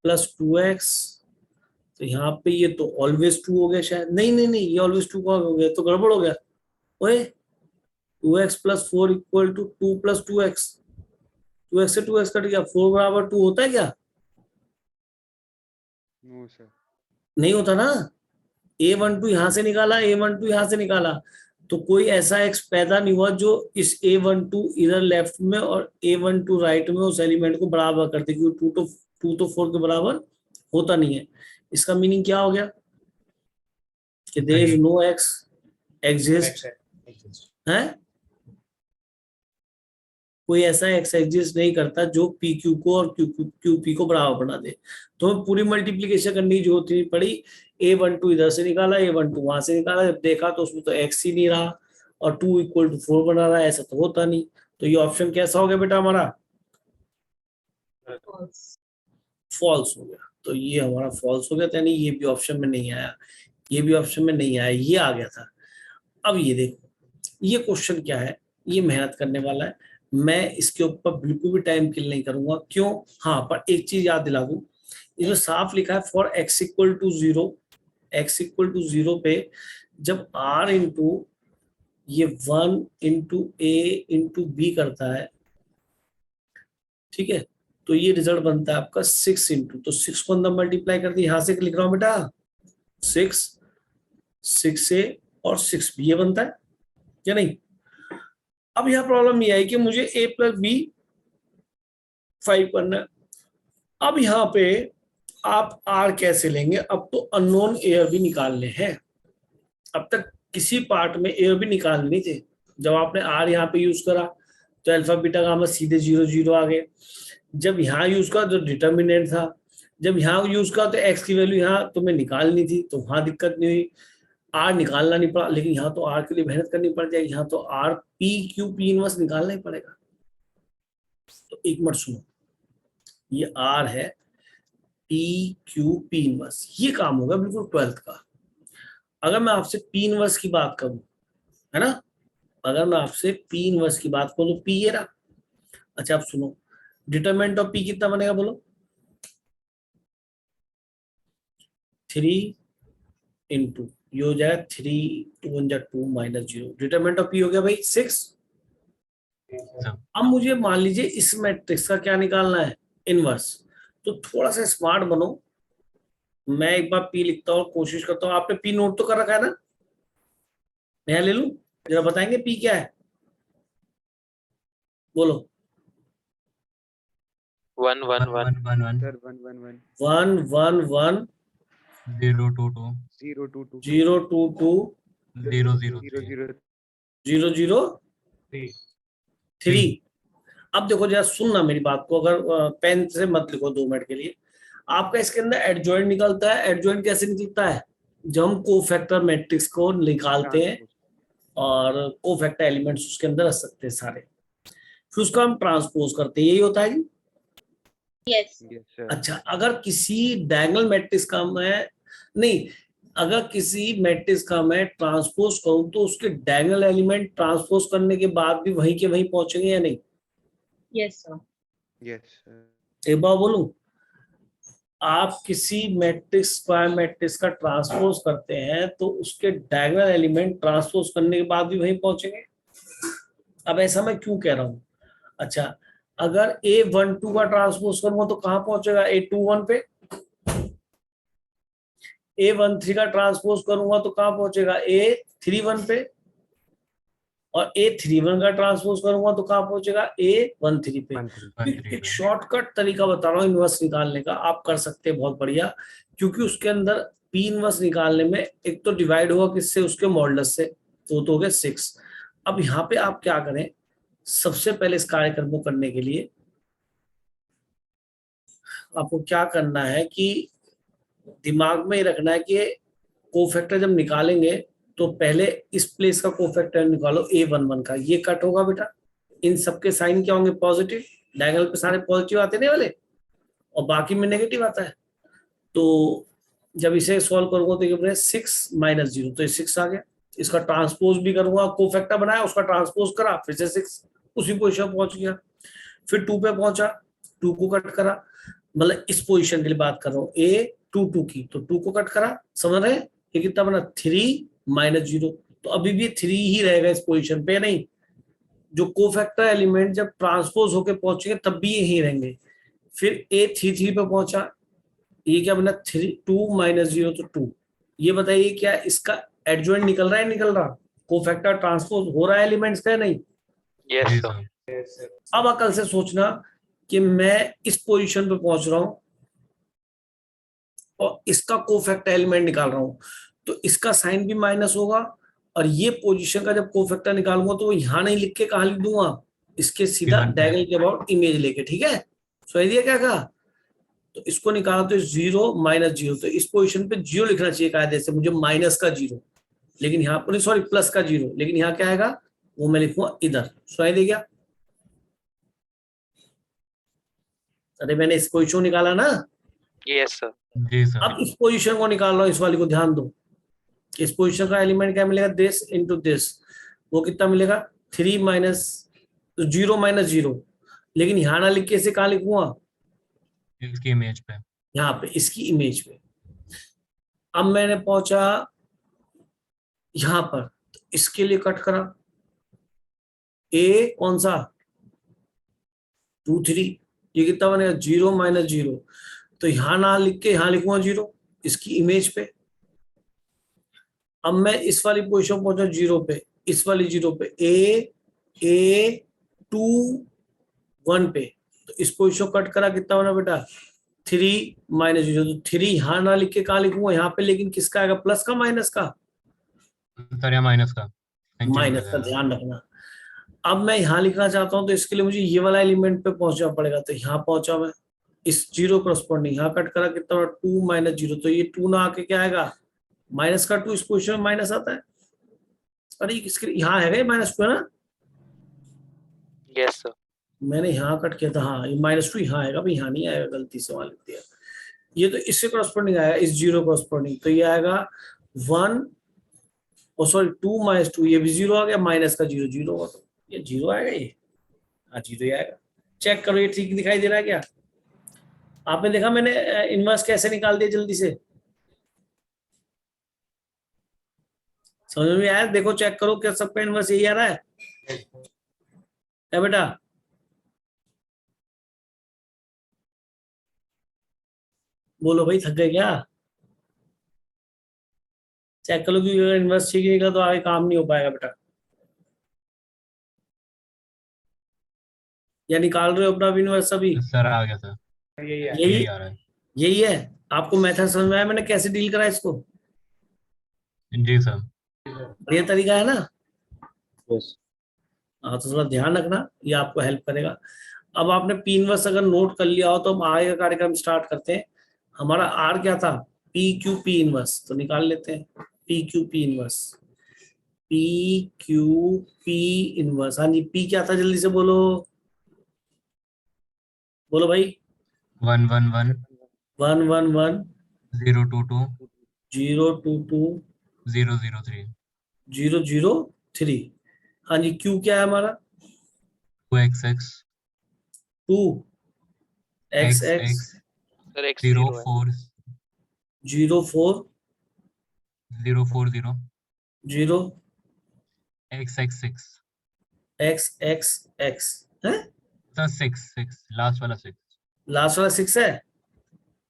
A: + 2x, तो यहाँ पे ये तो ऑलवेज 2 हो गया शायद। नहीं नहीं नहीं, ये ऑलवेज 2 का हो गया, तो गड़बड़ हो गया। ओए 2x + 4 = 2 + 2x। 2x से 2x कट गया, 4 = 2 होता है क्या?
I: नो सर
A: नहीं होता ना। A12 यहाँ से निकाला, A12 यहाँ से निकाला, तो कोई ऐसा x पैदा नहीं हुआ जो इस A12 इधर लेफ्ट में और A12 राइट में उस एलिमेंट को बराबर करते, क्योंकि 2 तो 4 के बराबर होता नहीं है। इसका मीनिंग क्या हो गया कि there is no x exist है, कोई ऐसा x एग्जिस्ट नहीं करता जो PQ को और QP को बराबर बना दे। तो हमें पूरी मल्टीप्लिकेशन करने की जरूरत नहीं पड़ी। A12 इधर से निकाला, A12 वहां से निकाला, जब देखा तो उसमें तो x ही नहीं रहा और 2 = 4 बना रहा है, ऐसा तो होता नहीं। तो ये ऑप्शन कैसा हो गया बेटा हमारा? फॉल्स हो गया। तो ये हमारा फॉल्स हो गया, यानी ये भी ऑप्शन में नहीं आया, ये भी ऑप्शन में नहीं आया, ये आ गया था। अब ये देखो, ये क्वेश्चन क्या है, ये मेहनत करने वाला है, मैं इसके ऊपर बिल्कुल भी टाइम किल नहीं करूंगा। क्यों? हाँ, पर एक चीज याद दिला दूं, इसमें साफ लिखा है फॉर x = 0, x = 0 पे जब R इंटू ये 1 इंटू A इंटू B करता है, ठीक है, तो ये रिजल्ट बनता है आपका 6 इंटू, तो 6 को अंदर मल्टीप्लाई कर दिया, यहां से लिख रहा हूं बेटा 6 A और 6B, ये बनता है या नहीं। अब यह प्रॉब्लम ये है कि मुझे A प्लस B 5 करना है। अब यहाँ पे आप R कैसे लेंगे, अब तो अननोन A और B निकालने हैं। अब तक किसी पार्ट में A और B निकालने नहीं थे, जब आपने R यहाँ पे यूज करा तो अल्फा बीटा गामा सीधे 0 0 आ गए। जब यहाँ यूज करा तो डिटर्मिनेंट था, जब यहाँ यूज करा तो x की वैल्यू यहाँ तुम्हें निकालनी थी, तो वहां दिक्कत नहीं हुई, R निकालना नहीं पड़ा। लेकिन यहाँ तो R के लिए मेहनत करनी पड़ जाएगी, यहाँ तो R P Q P inverse निकालना ही पड़ेगा। तो एक मिनट सुनो, ये R है P Q P इनवर्स, ये काम होगा बिल्कुल 12th का। अगर मैं आपसे P इनवर्स की बात करूं, है ना, अगर मैं आपसे P इनवर्स की बात करूं तो P ये रहा। अच्छा आप सुनो, डिटरमिनेंट ऑफ P कितना बनेगा बोलो, 3 इंटू ये हो जाएगा 3 2 1 2 माइनस 0, डिटरमिनेंट ऑफ P हो गया भाई 6। अब मुझे मान लीजिए इस मैट्रिक्स का क्या निकालना है, इनवर्स। तो थोड़ा सा स्मार्ट बनो, मैं एक बार P लिखता हूँ, कोशिश करता हूँ। आपने P नोट तो कर रखा है ना, नया ले लूं, जरा बताएंगे P क्या है, बोलो।
C: 1 1 1
I: Sir, 1 1 1
A: 1 1 1
B: 0 2 2
I: 0 2 2
A: 0 2 2
B: 0 0
I: 0 0
A: 0 0 3। अब देखो जरा सुनना मेरी बात को, अगर पेन से मत लिखो 2 मिनट के लिए। आपका इसके अंदर एडजॉइंट निकलता है। एडजॉइंट कैसे निकलता है, जब हम कोफैक्टर मैट्रिक्स को निकालते हैं और कोफैक्टर एलिमेंट्स उसके अंदर रख सकते हैं सारे, फिर उसका हम ट्रांसपोज करते हैं, यही होता है जी।
E: Yes.
I: Yes, sir.
A: अच्छा, अगर किसी डायगोनल मैट्रिक्स का मैं नहीं, अगर किसी मैट्रिक्स का मैं ट्रांसपोज करूं तो उसके डायगोनल एलिमेंट ट्रांसपोज करने के बाद भी वहीं के वहीं पहुंचेंगे या नहीं।
E: Yes, sir.
I: Yes, sir.
A: एक बार बोलूं, आप किसी मैट्रिक्स स्क्वायर मैट्रिक्स का ट्रांसपोज करते हैं तो उसके डायगोनल एलिमेंट ट्रांसपोज करने के बाद भी वहीं पहुंचेंगे। अब ऐसा मैं क्यों कह रहा हूं, अच्छा अगर A12 का ट्रांसपोज करूंगा तो कहां पहुंचेगा, A21 पे। A13 का ट्रांसपोज करूंगा तो कहां पहुंचेगा, A31 पे। और A31 का ट्रांसपोज करूंगा तो कहां पहुंचेगा, A13 पे। एक शॉर्टकट तरीका बता रहा हूँ इनवर्स निकालने का, आप कर सकते हैं बहुत बढ़िया, क्योंकि उसके अंदर P इनवर्स निकालने में एक तो डिवाइड होगा किससे, उसके मॉडुलस से, तो हो गया 6। अब यहाँ पे आप क्या करें, सबसे पहले इस कार्यक्रम को करने के लिए आपको क्या करना है कि दिमाग में रखना है कि कोफैक्टर जब निकालेंगे तो पहले इस प्लेस का कोफैक्टर निकालो A11 का, ये कट होगा बेटा, इन सबके साइन क्या होंगे, पॉजिटिव, डायगोनल पे सारे पॉजिटिव आते नहीं वाले और बाकी में नेगेटिव आता है। तो जब इसे सॉल्व करूंगा तो ये बने 6 माइनस 0, तो 6 आ गया। इसका ट्रांसपोज भी करूंगा, कोफैक्टर बनाया उसका ट्रांसपोज करा, फिर से 6 उसी पोजीशन पहुंच गया। फिर 2 पे पहुंचा, 2 को कट करा, मतलब इस पोजीशन के लिए बात कर रहा हूँ, A22 की, तो 2 को कट करा, समझ रहे, ये कितना बना 3 माइनस 0, तो अभी भी 3 ही रहेगा इस पोजीशन पे, नहीं, जो कोफैक्टर एलिमेंट जब ट्रांसपोज होके पहुंचेंगे तब भी यही रहेंगे। फिर A33 पे पहुंचा, ये क्या बना 2 माइनस 0 तो 2। ये बताइए क्या इसका एडजॉइंट निकल रहा है, निकल रहा, कोफैक्टर ट्रांसपोज हो रहा है एलिमेंट्स का, नहीं।
C: Yes, sir.
H: Yes, sir.
A: अब अकल से सोचना कि मैं इस पोजीशन पे पहुंच रहा हूं और इसका कोफैक्टर एलिमेंट निकाल रहा हूं, तो इसका साइन भी माइनस होगा, और ये पोजीशन का जब कोफैक्टर निकालूंगा तो वो यहां नहीं लिख के कहां लिख दूंगा, इसके सीधा डायगोनल के अबाउट इमेज लेके, ठीक है, समझ लिया क्या कहा। तो इसको निकाला तो 0 माइनस 0, तो इस पोजीशन पे 0 लिखना चाहिए कायदे से मुझे, माइनस का 0, लेकिन यहाँ पर सॉरी प्लस का 0, लेकिन यहाँ क्या आएगा वो मैं लिखूंगा इधर, सुनाई दे गया। अरे मैंने इस पोजीशन निकाला ना,
C: Yes, sir.
B: जी सर।
A: अब इस पोजीशन को निकाल रहा हूँ, इस वाली को ध्यान दो, इस पोजीशन का एलिमेंट क्या मिलेगा, दिस इनटू दिस, वो कितना मिलेगा 3 माइनस 0 माइनस 0, लेकिन यहाँ ना लिख के इसे कहाँ लिखूंगा,
B: इसकी इमेज पे,
A: यहाँ पे इसकी इमेज पे। अब मैंने पहुंचा यहां पर, तो इसके लिए कट करा, ए कौन सा 2 3, ये कितना बनेगा 0 माइनस 0, तो यहां ना लिख के यहां लिखूंगा 0 इसकी इमेज पे। अब मैं इस वाली पोजीशन पहुंचा 0 पे, इस वाली 0 पे, ए 2 1 पे, तो इस पोजीशन कट करा, कितना बना बेटा 3 माइनस 0, तो 3 यहां ना लिख के कहा लिखूंगा यहाँ पे, लेकिन किसका आएगा, प्लस का माइनस का,
B: सर या माइनस का
A: माइनस का, ध्यान रखना। अब मैं यहाँ लिखना चाहता हूँ, तो इसके लिए मुझे ये वाला एलिमेंट पे पहुंचना पड़ेगा, तो यहाँ पहुंचा मैं, इस 0 करस्पॉन्डिंग यहाँ कट करा, कितना बड़ा 2 माइनस 0, तो ये 2 ना आके क्या आएगा माइनस का 2, इस पोजिशन में माइनस आता है। अरे किसके यहाँ है -2 है ना,
C: यस सर।
A: मैंने यहाँ कट किया था, हाँ ये -2 यहाँ आएगा भाई, यहाँ नहीं आएगा, गलती से वहां लिख दिया। ये तो इससे करस्पॉन्डिंग आएगा, इस 0 करस्पॉन्डिंग, तो ये आएगा 1 सॉरी 2 माइनस 2, ये भी 0 आ गया, माइनस का 0 0 होगा, तो ये 0 आएगा, ये हाँ 0 ही आएगा। चेक करो ये ठीक दिखाई दे रहा है क्या, आपने देखा मैंने इनवर्स कैसे निकाल दिया जल्दी से, समझ में आया, देखो चेक करो क्या सबका इनवर्स यही आ रहा है बेटा। बोलो भाई थक गए क्या, चेक करो कि अगर इनवर्स ठीक रहेगा तो आगे काम नहीं हो पाएगा बेटा। या निकाल रहे हो अपना इनवर्स अभी,
B: सर आ गया सर,
H: यही है।
A: यही
B: यही आ रहा है।
A: यही है, आपको मेथड समझ में आया मैंने कैसे डील करा इसको,
B: जी सर।
A: बढ़िया तरीका है ना। हाँ तो थोड़ा ध्यान रखना, ये आपको हेल्प करेगा। अब आपने पी इनवर्स अगर नोट कर लिया हो तो हम आगे का कार्यक्रम स्टार्ट करते हैं। हमारा आर क्या था, पी क्यू पी इनवर्स, तो निकाल लेते हैं P Q P inverse, P Q P inverse. हाँ जी, पी क्या था जल्दी से बोलो, बोलो भाई।
B: 1 1 1
A: 1 1 1
B: 0 2 2
A: 0 2 2
B: 0 0 3
A: 0 0 3। हाँ जी, क्यू क्या है हमारा
B: 2 x x
A: 2 x
B: x
A: x
B: x
C: sir x
B: 0
C: 0 है।
B: 4
A: 0 4
B: 0 4 0
A: 0
B: x x 6
A: x x x है,
B: सर 6 6 लास्ट वाला 6।
A: लास्ट वाला 6 है।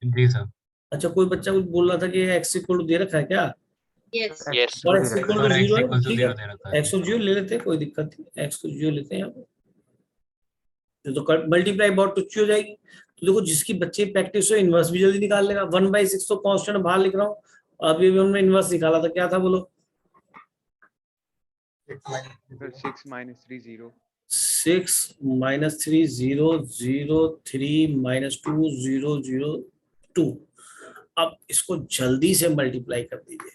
B: जी सर।
A: अच्छा कोई बच्चा कुछ बोल रहा था कि x इक्वल दे रखा है क्या,
E: Yes.
C: यस
A: और
C: sir.
A: x equal
B: sir x
A: 0 है,
B: इक्वल टू
A: ठीक
B: 0
A: है
B: दे रखा है।
A: x को 0 ले लेते हैं, कोई दिक्कत नहीं, x को 0 लेते हैं यहाँ पे, तो मल्टीप्लाई बहुत टुच्ची हो जाएगी। तो देखो जिसकी बच्चे प्रैक्टिस हो इनवर्स भी जल्दी निकाल लेगा। 1/6 तो कांस्टेंट बाहर लिख रहा हूँ, अभी भी हमने इनवर्स निकाला था, क्या था बोलो,
I: 6 minus 3 0
A: 6 माइनस 3 0 0 3 माइनस 2 0 0 2। अब इसको जल्दी से मल्टीप्लाई कर दीजिए,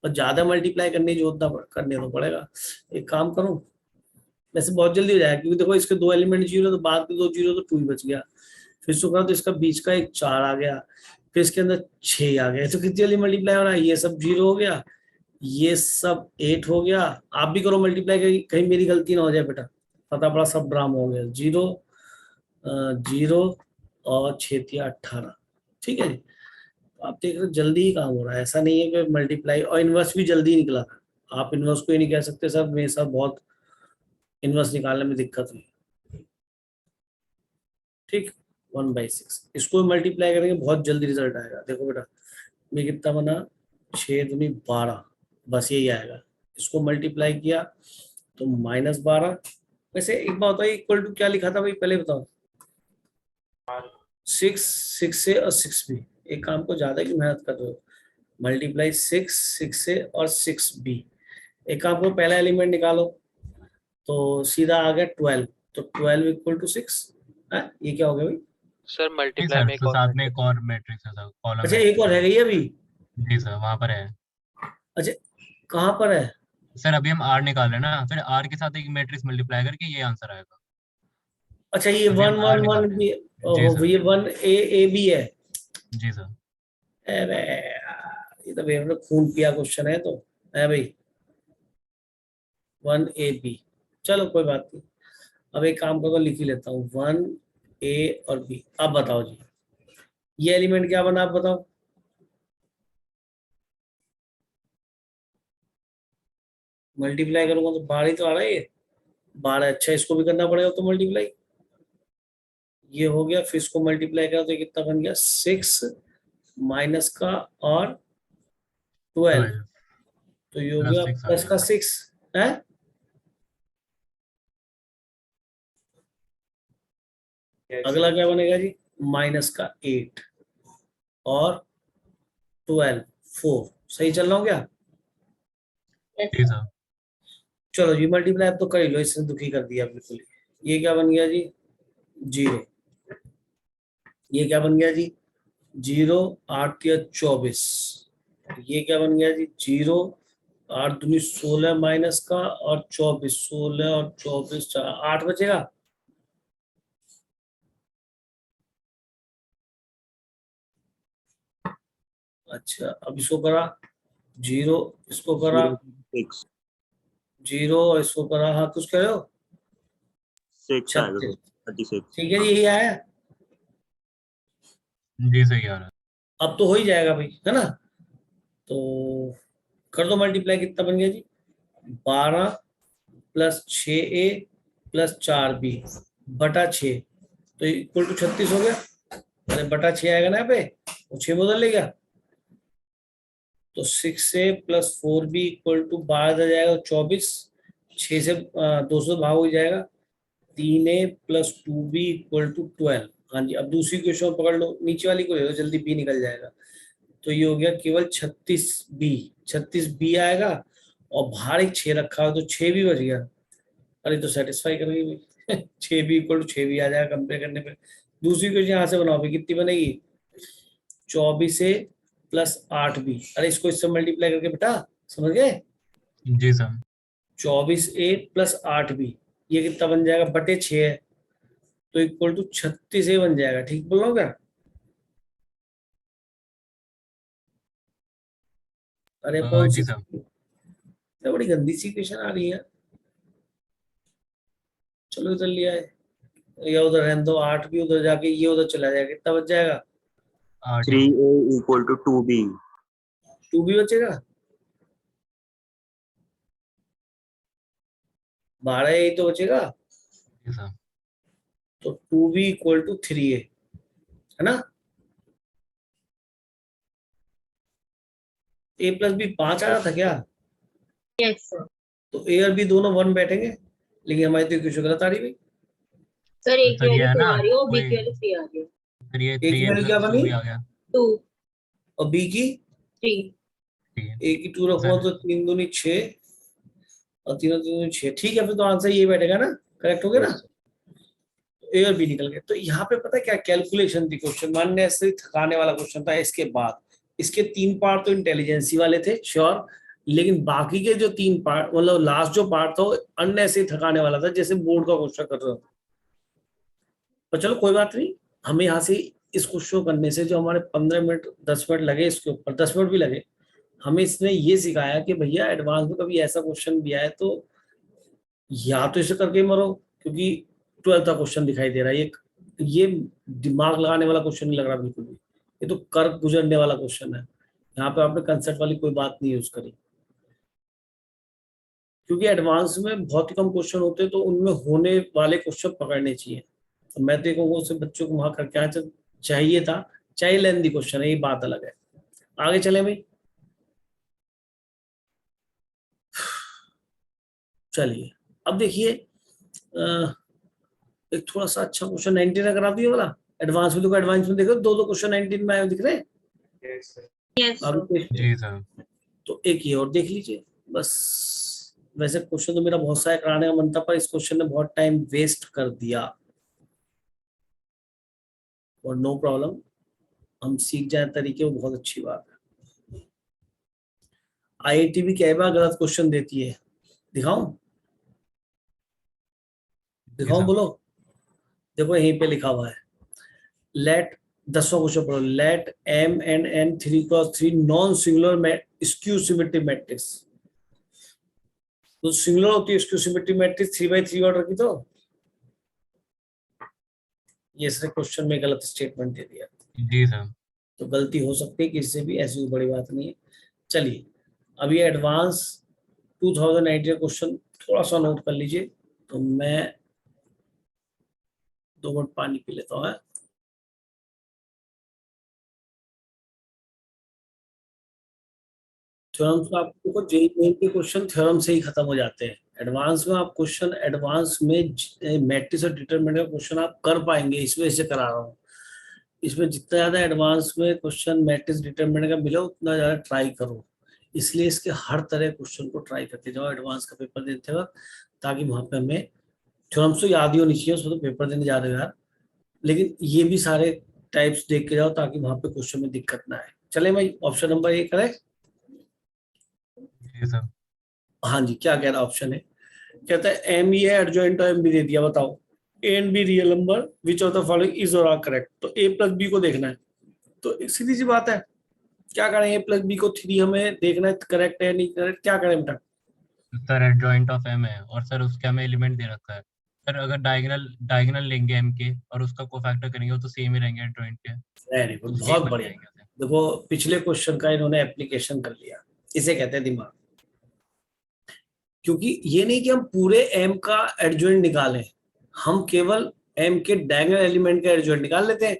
A: और ज्यादा मल्टीप्लाई करने जो होता करने तो पड़ेगा। एक काम करूं, वैसे बहुत जल्दी हो जाएगा, क्योंकि देखो इसके 2 एलिमेंट 0, तो बाद के 2 0 तो 2 ही बच गया, फिर इसको करा तो इसका बीच का एक 4 आ गया, फिर इसके अंदर 6 आ गया, तो कितनी जल्दी मल्टीप्लाई हो रहा है, ये सब 0 हो गया, ये सब 8 हो गया। आप भी करो मल्टीप्लाई, कहीं मेरी गलती ना हो जाए बेटा, पता पड़ा सब ड्रामा हो गया। 0 0 और 6 18, ठीक है जी। आप देख रहे हो जल्दी ही काम हो रहा है, ऐसा नहीं है कि मल्टीप्लाई, और इनवर्स भी जल्दी निकला। आप इनवर्स को ही नहीं कह सकते सर मेरे साथ बहुत इनवर्स निकालने में दिक्कत हुई, ठीक। 1/6 इसको मल्टीप्लाई करेंगे बहुत जल्दी रिजल्ट आएगा। देखो बेटा ये कितना बना, 6 दूनी 12, बस यही आएगा। इसको मल्टीप्लाई किया तो -12। वैसे एक बात बताइए, इक्वल टू क्या लिखा था भाई, पहले बताओ। 6 से और 6 भी, एक काम को ज्यादा की मेहनत कर रहे हो, मल्टीप्लाई 6 से और 6 भी। एक काम को पहला एलिमेंट निकालो तो सीधा आ गया 12, तो 12 इक्वल टू 6 है, ये क्या हो गया भाई।
C: सर
B: जी
C: मल्टीप्लाई
B: सर,
C: में एक
B: तो
C: और
B: साथ में एक और मैट्रिक्स है सर, कॉलम
A: अच्छा एक और है गई अभी,
B: जी सर, वहां पर है।
A: अच्छा कहाँ पर है,
B: सर अभी हम r निकाल रहे हैं ना, फिर r के साथ एक मैट्रिक्स मल्टीप्लाई करके ये आंसर आएगा।
A: अच्छा ये
B: अभी हम
A: 1
B: R
A: 1
B: निकाल
A: 1
B: रहे
A: भी,
B: हैं। जी
A: ओहो
B: सर।
A: ये 1 ए बी है।
B: जी सर।
A: अरे यार, ये तो भैया खून पिया क्वेश्चन है तो है भाई, 1 ए बी। चलो कोई बात नहीं, अब एक काम करो लिख ही लेता हूँ, 1 ए और बी। अब बताओ जी ये एलिमेंट क्या बना, आप बताओ। मल्टीप्लाई करूंगा तो 12 ही तो आ रहा है ये 12। अच्छा इसको भी करना पड़ेगा तो मल्टीप्लाई, ये हो गया, फिर इसको मल्टीप्लाई करा तो ये कितना बन गया 6 माइनस का और 12,
B: 12
A: तो ये हो
B: प्लस
A: गया
B: 6 आ
A: प्लस का
B: जाएगा।
A: 6 है।
H: Yes,
A: अगला
H: sir.
A: क्या बनेगा जी, माइनस का 8 और 12 4। सही चल रहा हूँ क्या?
E: Yes,
B: जी
E: sir.
B: सर।
A: चलो जी मल्टीप्लाई अब तो कर ही लो, इसने दुखी कर दिया बिल्कुल। ये क्या बन गया जी 0, ये क्या बन गया जी 0 8 या 24, ये क्या बन गया जी 0 8 दूनी 16 माइनस का और 24, 16 और 24 8 बचेगा। अच्छा अब इसको करा 0, इसको करा
F: 6
A: 0 और इसको करा, हाँ कुछ कह रहे हो
F: 6 आएगा
A: 36।
F: सर 36।
A: ठीक है जी यही आया,
B: जी सही आ रहा है।
A: अब तो हो ही जाएगा भाई, है ना? तो कर दो मल्टीप्लाई, कितना बन गया जी 12 प्लस 6a प्लस 4b बटा 6, तो इक्वल टू 36 हो गया। अरे बटा 6 आएगा ना यहाँ पे, वो 6 बदल ले गया, तो 6a plus 4b equal to 12 आ जाएगा 24, 6 से 2 से भाग हो जाएगा, 3a plus 2b equal to 12। हाँ जी अब दूसरी क्वेश्चन पकड़ लो, नीचे वाली को ले लो, जल्दी b निकल जाएगा। तो ये हो गया केवल 36b आएगा और बाहर एक 6 रखा हो तो 6 भी बच गया। अरे तो सेटिस्फाई कर गई भाई 6 भी इक्वल टू 6 भी आ जाएगा कंपेयर करने पे। दूसरी क्वेश्चन यहाँ से बनाओ भाई, कितनी बनेगी 24a प्लस 8b। अरे इसको इससे मल्टीप्लाई करके बेटा, समझ गए?
B: जी सर।
A: 24a प्लस 8b ये कितना बन जाएगा बटे 6 है, तो इक्वल टू 36a बन जाएगा। ठीक बोल रहा हूँ क्या? अरे कौन सी
B: जी सर।
A: तो बड़ी गंदी सी क्वेश्चन आ रही है। चलो इधर लिया है, या उधर रहने दो, 8 भी उधर जाके ये उधर चला जाएगा, कितना बच जाएगा
B: 8
F: 3a इक्वल टू 2b
A: 2 भी बचेगा, 12 यही तो बचेगा,
B: जी सर।
A: तो 2b इक्वल टू 3a है ना। a प्लस बी 5 आ रहा था क्या?
E: Yes, sir.
A: तो a और b दोनों 1 बैठेंगे, लेकिन हमारी तो क्वेश्चन गलत आ रही भाई।
E: Sir, A की
B: सर ये
E: वैल्यू
B: है
E: 2
B: ना
E: आ रही है और B
B: वही,
E: की वैल्यू 3 आ रही है।
B: फिर ये
A: a की
B: 3a
A: वैल्यू क्या
B: प्लस 2
A: बनी
B: भी आ गया।
E: 2,
A: और b की
E: 3.
B: ठीक है
A: a की 2 रखो तो 3 दूनी 6 और 3 दूनी 6। ठीक है फिर तो आंसर ये बैठेगा ना, करेक्ट हो गया ना। ए और बी निकल गए। तो यहाँ पे पता है क्या कैलकुलेशन थी क्वेश्चन, मानने ऐसे थकाने वाला क्वेश्चन था। इसके बाद इसके 3 पार्ट तो इंटेलिजेंसी वाले थे श्योर, लेकिन बाकी के जो 3 पार्ट मतलब लास्ट जो पार्ट था वो अननेसेसरी थकाने वाला था, जैसे बोर्ड का क्वेश्चन कर रहा था। पर चलो कोई बात नहीं, हमें यहाँ से इस क्वेश्चन को करने से जो हमारे 15 मिनट 10 मिनट लगे, इसके ऊपर 10 मिनट भी लगे, हमें इसने ये सिखाया कि भैया एडवांस में कभी ऐसा क्वेश्चन भी आए तो या तो इसे करके ही मरो, क्योंकि 12th का क्वेश्चन दिखाई दे रहा है, ये दिमाग लगाने वाला क्वेश्चन नहीं लग रहा बिल्कुल भी, ये तो कर गुजरने वाला क्वेश्चन है। यहाँ पे आपने कंसेप्ट वाली कोई बात नहीं यूज करी, क्योंकि एडवांस में बहुत ही कम क्वेश्चन होते हैं, तो उनमें होने वाले क्वेश्चन पकड़ने चाहिए। तो मैं देखूंगा उससे बच्चों को वहां करके आना चाहिए था, चाहिए लेंदी क्वेश्चन है, ये बात अलग है। आगे चले भाई, चलिए अब देखिए एक थोड़ा सा अच्छा क्वेश्चन 19 अगर आप ये वाला एडवांस में, देखो एडवांस में देखो दो क्वेश्चन 19 में आए दिख रहे हैं।
H: Yes, sir.
E: Yes, sir.
A: अभी
B: जी सर।
A: तो एक ये और देख लीजिए बस। वैसे क्वेश्चन तो मेरा बहुत सारा कराने का मन था, पर इस क्वेश्चन ने बहुत टाइम वेस्ट कर दिया, और नो प्रॉब्लम, हम सीख जाए तरीके, वो बहुत अच्छी बात है। आईआईटी भी कई बार गलत क्वेश्चन देती है, दिखाऊं
B: जी
A: दिखाऊं
B: सर।
A: बोलो, देखो यहीं पे लिखा हुआ है, लेट 10वां क्वेश्चन पढ़ो, let m and n 3x3 non singular skew symmetric matrix. तो सिंगुलर होती है skew symmetric matrix 3x3 order की, तो ये इसने क्वेश्चन में गलत स्टेटमेंट दे दिया।
B: जी सर।
A: तो गलती हो सकती है किसी से भी, ऐसी कोई बड़ी बात नहीं है। चलिए अब ये एडवांस 2019 क्वेश्चन थोड़ा सा नोट कर लीजिए। तो मैं 2 मिनट पानी पी लेता हूँ। थ्योरम तो आपको जेईई मेन के क्वेश्चन थ्योरम से ही खत्म हो जाते हैं। एडवांस में आप क्वेश्चन एडवांस में मैट्रिक्स और डिटरमिनेंट का क्वेश्चन आप कर पाएंगे, इस वजह से करा रहा हूँ। इसमें जितना ज्यादा एडवांस में क्वेश्चन मैट्रिक्स डिटरमिनेंट का मिले उतना ज्यादा ट्राई करो, इसलिए इसके हर तरह क्वेश्चन को ट्राई करते जाओ एडवांस का पेपर देते वक्त, ताकि वहां पे हमें थ्योरम्स तो याद ही होनी चाहिए, उसको तो पेपर देने जा रहे हो यार, लेकिन ये भी सारे टाइप्स देख के जाओ ताकि वहां पे क्वेश्चन में दिक्कत ना आए। चले भाई, ऑप्शन नंबर ए करें।
B: जी सर।
A: हाँ जी, क्या कह रहा ऑप्शन है? कहता है एम ई एडजॉइंट और एम बी दे दिया, बताओ A and be real number which of the following is और आर करेक्ट। तो ए प्लस बी को देखना है, तो सीधी सी बात है, क्या करें? ए प्लस बी को 3 हमें देखना है करेक्ट है नहीं करेक्ट, क्या करें बेटा?
B: सर एडजॉइंट ऑफ एम है और सर उसके हमें एलिमेंट दे रखा है सर, अगर डायगोनल लेंगे एम के और उसका कोफैक्टर करेंगे वो तो सेम ही रहेंगे एडजॉइंट के।
A: वेरी गुड,
B: तो
A: बहुत
B: बन
A: बढ़िया।
B: जाएंगे सर।
A: देखो पिछले क्वेश्चन का इन्होंने एप्लीकेशन कर लिया, इसे कहते हैं दिमाग। क्योंकि ये नहीं कि हम पूरे एम का एडजॉइंट निकालें, हम केवल एम के डायगोनल एलिमेंट का एडजॉइंट निकाल लेते हैं,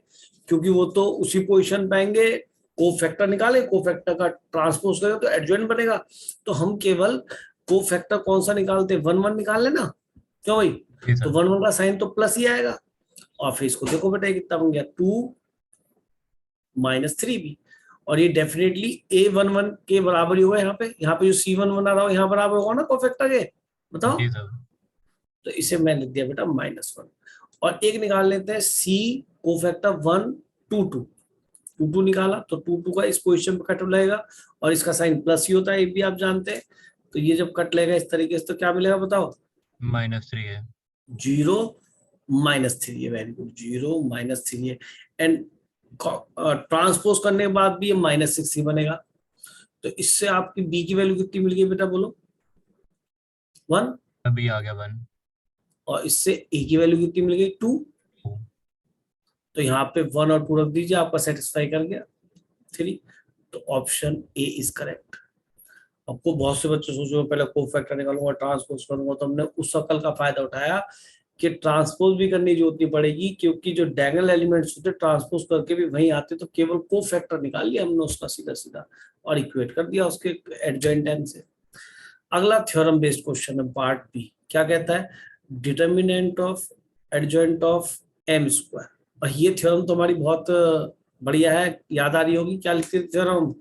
A: क्योंकि वो तो उसी पोजीशन पे आएंगे। कोफैक्टर निकाले, कोफैक्टर का ट्रांसपोज करें तो एडजॉइंट बनेगा। तो हम केवल कोफैक्टर कौन सा निकालते हैं? 1 1 निकाल लेना, क्यों भाई?
B: जी
A: तो
B: सर।
A: 1 1 का साइन तो प्लस ही आएगा। और फिर इसको देखो बेटा, ये कितना बन गया? 2 - 3b। और ये डेफिनेटली a11 के बराबर ही होगा। यहाँ पे जो c11 आ रहा हो यहाँ बराबर होगा ना कोफैक्टर के, बताओ।
B: जी सर।
A: तो इसे मैं लिख दिया बेटा -1। और एक निकाल लेते हैं c कोफैक्टर 1 2 2 2 2 निकाला तो 2 2 का इस पोजीशन पे कट लगेगा, और इसका साइन प्लस ही होता है, ये भी आप जानते हैं। तो ये जब कट लगेगा इस तरीके से तो क्या मिलेगा बताओ?
B: -3 है।
A: 0 -3 है। वेरी गुड, 0 -3 है। एंड ट्रांसपोज करने के बाद भी ये -6 ही बनेगा। तो इससे आपकी b की वैल्यू कितनी मिल गई बेटा, बोलो? 1।
B: अभी आ गया 1।
A: और इससे a की वैल्यू कितनी मिल गई? 2। तो यहाँ पे 1 और 2 रख दीजिए, आपका सेटिस्फाई कर गया 3। तो ऑप्शन ए इज करेक्ट। आपको बहुत से बच्चे सोचो पहले कोफैक्टर निकालूंगा ट्रांसपोज करूंगा, तो हमने उस अकल का फायदा उठाया कि ट्रांसपोज भी करने की जरूरत नहीं पड़ेगी, क्योंकि जो डायगोनल एलिमेंट्स होते ट्रांसपोज करके भी वहीं आते, तो केवल कोफैक्टर निकाल लिया हमने उसका सीधा सीधा और इक्वेट कर दिया उसके एडजॉइंट एम से। अगला थ्योरम बेस्ड क्वेश्चन है पार्ट बी। क्या कहता है? Determinant of adjoint of M square. और ये थ्योरम तो हमारी बहुत बढ़िया है, याद आ रही होगी। क्या लिखते थे थ्योरम?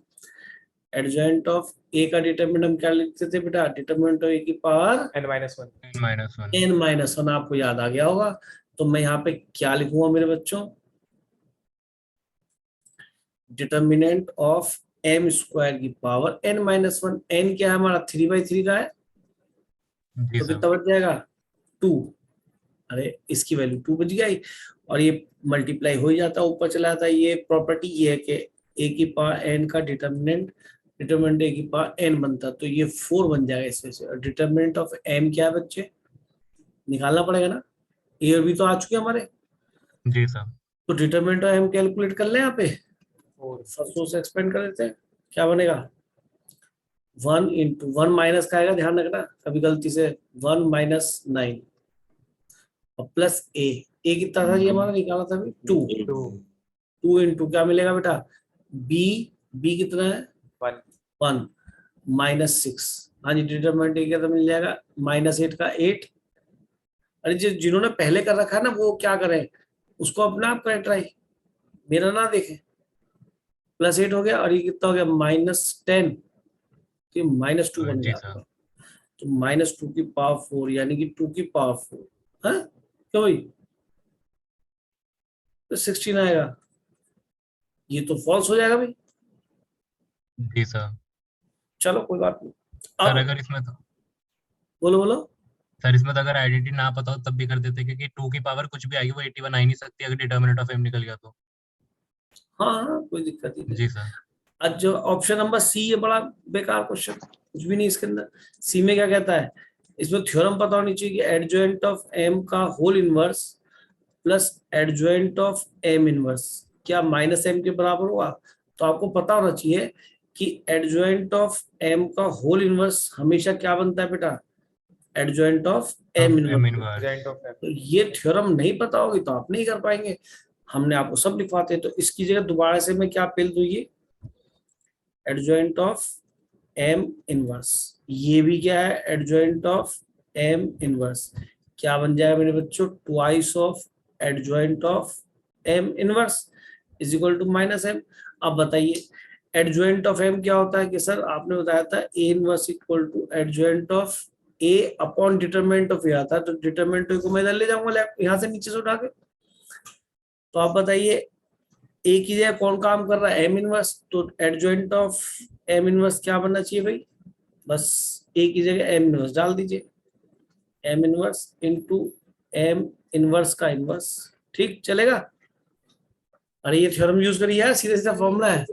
A: एडजॉइंट ऑफ ए का डिटर्मिनेंट हम क्या लिखते थे बेटा? डिटर्मिनेंट ऑफ ए की पावर
H: n-1
A: n-1। आपको याद आ गया होगा। तो मैं यहाँ पे क्या लिखूंगा मेरे बच्चों? डिटर्मिनेंट ऑफ एम स्क्वायर की पावर n-1। n क्या है हमारा? 3/3 का है,
B: जी
A: तो
B: सर।
A: कितना बच जाएगा? 2। अरे इसकी वैल्यू 2 बच गई, और ये मल्टीप्लाई हो ही जाता है, ऊपर चला जाता है। ये प्रॉपर्टी ये है कि a की पावर n का डिटर्मिनेंट a की पावर n बनता, तो ये 4 बन जाएगा इसमें से। और डिटर्मिनेंट ऑफ m क्या है बच्चे? निकालना पड़ेगा ना, a और b तो आ चुके हैं हमारे।
B: जी सर।
A: तो डिटर्मिनेंट ऑफ m कैलकुलेट कर लें यहाँ पे,
H: 4
A: फर्स्ट से एक्सपेंड कर देते हैं। क्या बनेगा? 1 × 1 माइनस का आएगा, ध्यान रखना कभी गलती से। 1 - 9 और प्लस a कितना था जी हमारा निकाला था अभी? 2 × क्या मिलेगा बेटा? b कितना है? 1 -6। हाँ जी, डिटरमिनेंट क्या तो मिल जाएगा? -8 का 8। अरे जिन्होंने पहले कर रखा है ना वो क्या करें, उसको अपना आप करें ट्राई, मेरा ना देखें। +8 हो गया, और ये कितना हो गया? -10। तो ये -2 बन
B: जी
A: गया
B: सर।
A: आपका। तो -2 की पावर 4 यानी कि 2 की पावर 4। हाँ क्यों भाई? तो 16 आएगा, ये तो फॉल्स हो जाएगा भाई।
B: जी सर।
A: चलो कोई बात नहीं।
B: सर
A: अब
B: अगर इसमें तो
A: बोलो।
B: सर इसमें तो अगर आइडेंटिटी ना पता हो तब भी कर देते, क्योंकि 2 की पावर कुछ भी आएगी वो 81 आ ही नहीं सकती अगर डिटर्मिनेंट ऑफ m निकल गया तो।
A: हाँ कोई दिक्कत ही नहीं।
B: जी सर।
A: आज जो ऑप्शन नंबर सी है बड़ा बेकार क्वेश्चन, कुछ भी नहीं इसके अंदर। सी में क्या कहता है? इसमें थ्योरम पता होनी चाहिए कि एडजॉइंट ऑफ m का whole inverse plus adjoint of m inverse क्या -m के बराबर होगा? तो आपको पता होना चाहिए कि एडजॉइंट ऑफ एम का होल इनवर्स हमेशा क्या बनता है बेटा, adjoint of M
B: M
A: inverse.
B: inverse.
H: Joint of M.
A: तो ये थ्योरम नहीं पता होगी तो आप नहीं कर पाएंगे, हमने आपको सब लिखवाते हैं। तो इसकी जगह दोबारा से मैं क्या पेल दूं, ये एडजॉइंट ऑफ एम इनवर्स, ये भी क्या है, एडजॉइंट ऑफ एम इनवर्स। क्या बन जाएगा मेरे बच्चों, twice of adjoint of M inverse is equal to minus M. अब बताइए एडजॉइंट ऑफ एम क्या होता है, कि सर आपने बताया था A inverse equal to adjoint of A upon determinant of A आता है, तो डिटरमिनेंट को मैं इधर ले जाऊंगा यहाँ से नीचे से उठा के। तो आप बताइए ए की जगह कौन काम कर रहा है, एम इनवर्स, तो एडजॉइंट ऑफ एम इनवर्स क्या बनना चाहिए भाई, बस ए की जगह एम इनवर्स डाल दीजिए, M inverse into M inverse का इनवर्स, ठीक चलेगा। अरे ये थ्योरम यूज करिए यार, सीधा सीधा फॉर्मूला है।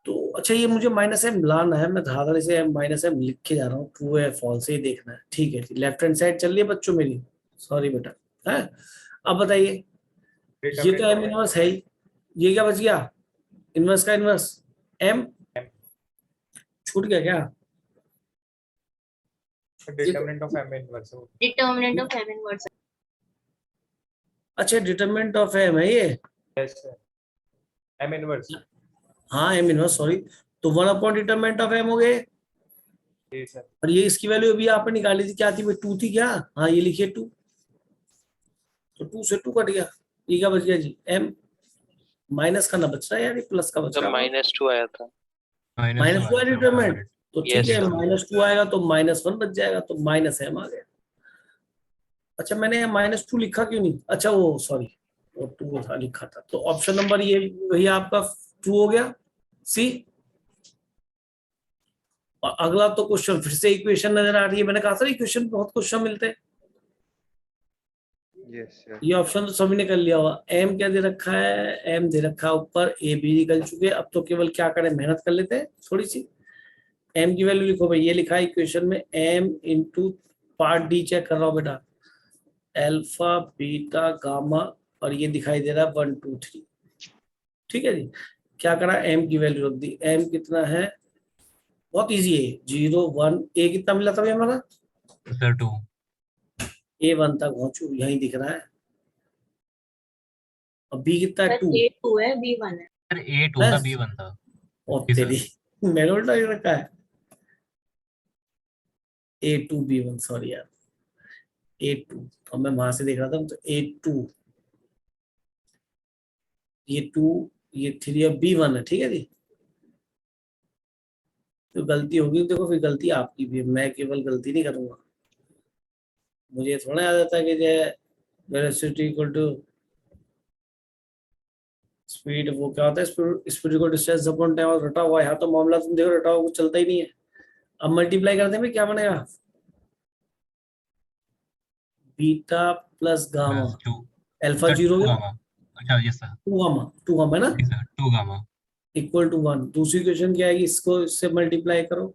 A: तो अच्छा ये मुझे माइनस एम लाना है, मैं धाधड़ से माइनस एम लिख के जा रहा हूँ, ट्रू है फॉल्स ही देखना है, ठीक है। लेफ्ट हैंड साइड चल रही है बच्चों मेरी, सॉरी बेटा है। अब बताइए ये तो एम इनवर्स है ही, ये क्या बच गया, इनवर्स का इनवर्स एम, छूट गया क्या,
H: Determinant of M inverse.
E: Determinant of M inverse.
A: अच्छा डिटरमिनेंट ऑफ एम है ये,
H: Yes, sir. M inverse.
A: हाँ एम इनवर्स सॉरी, तो 1 अपॉन डिटरमिनेंट ऑफ एम हो गए।
H: Yes, sir.
A: और ये इसकी वैल्यू अभी आपने निकाली थी, क्या थी भाई, 2 थी क्या, हाँ ये लिखिए 2, तो 2 से 2 कट गया, ये क्या बच गया जी, एम। माइनस का ना बच रहा है यार, ये प्लस का बच
C: तो
A: रहा है,
C: -2 आया था।
A: माइनस 2 है डिटरमिनेंट, तो ठीक
C: Yes,
A: है
C: sir.
A: -2 आएगा तो -1 बच जाएगा, तो माइनस एम आ गया। अच्छा मैंने -2 लिखा क्यों नहीं, अच्छा वो सॉरी वो 2 था लिखा था, तो ऑप्शन नंबर ये वही आपका ट्रू हो गया, सी। और अगला तो क्वेश्चन फिर से इक्वेशन नजर आ रही है, मैंने कहा था इक्वेशन बहुत क्वेश्चन मिलते हैं,
I: Yes, sir.
A: ये ऑप्शन तो सभी ने कर लिया हुआ। एम क्या दे रखा है, एम दे रखा है ऊपर, ए बी निकल चुके, अब तो केवल क्या करें, मेहनत कर लेते हैं थोड़ी सी। एम की वैल्यू लिखो भाई, ये लिखा है इक्वेशन में M into part D check कर रहा हूँ बेटा, अल्फा बीटा गामा, और ये दिखाई दे रहा है 1 2 3, ठीक है जी। क्या करा, एम की वैल्यू रख दी, एम कितना है, बहुत इजी है, 0 1, ए कितना मिला था भाई हमारा,
B: Sir 2.
A: ए 1 तक पहुंचू, यही दिख रहा है, और बी कितना है,
E: Sir,
A: 2,
E: A 2 है, B 1 है.
B: Sir A 2 था, B 1 था.
A: और
B: जी, सर.
A: तेरी मैंने उल्टा ही रखा है, A2 B1 सॉरी यार, A2, तो मैं वहां से देख रहा था, तो A2 ये 2 ये 3 और B1 है, ठीक है जी। तो गलती होगी देखो, फिर गलती आपकी भी है, मैं केवल गलती नहीं करूंगा, मुझे थोड़ा याद आता है कि जो वेलोसिटी इक्वल टू स्पीड, वो क्या होता है, speed equal distance upon time, और रटा हुआ है, यहाँ तो मामला तुम देखो रटा हुआ कुछ चलता ही नहीं है। अब मल्टीप्लाई करते हैं क्या बनेगा, beta plus gamma,
B: Plus 2.
A: Alpha
B: Sir
A: 0
B: 2
A: गया,
B: gamma. अच्छा yes sir.
A: 2 गामा है ना,
B: जी sir 2 gamma.
A: Equal to 1। दूसरी इक्वेशन क्या आएगी, इसको इससे मल्टीप्लाई करो,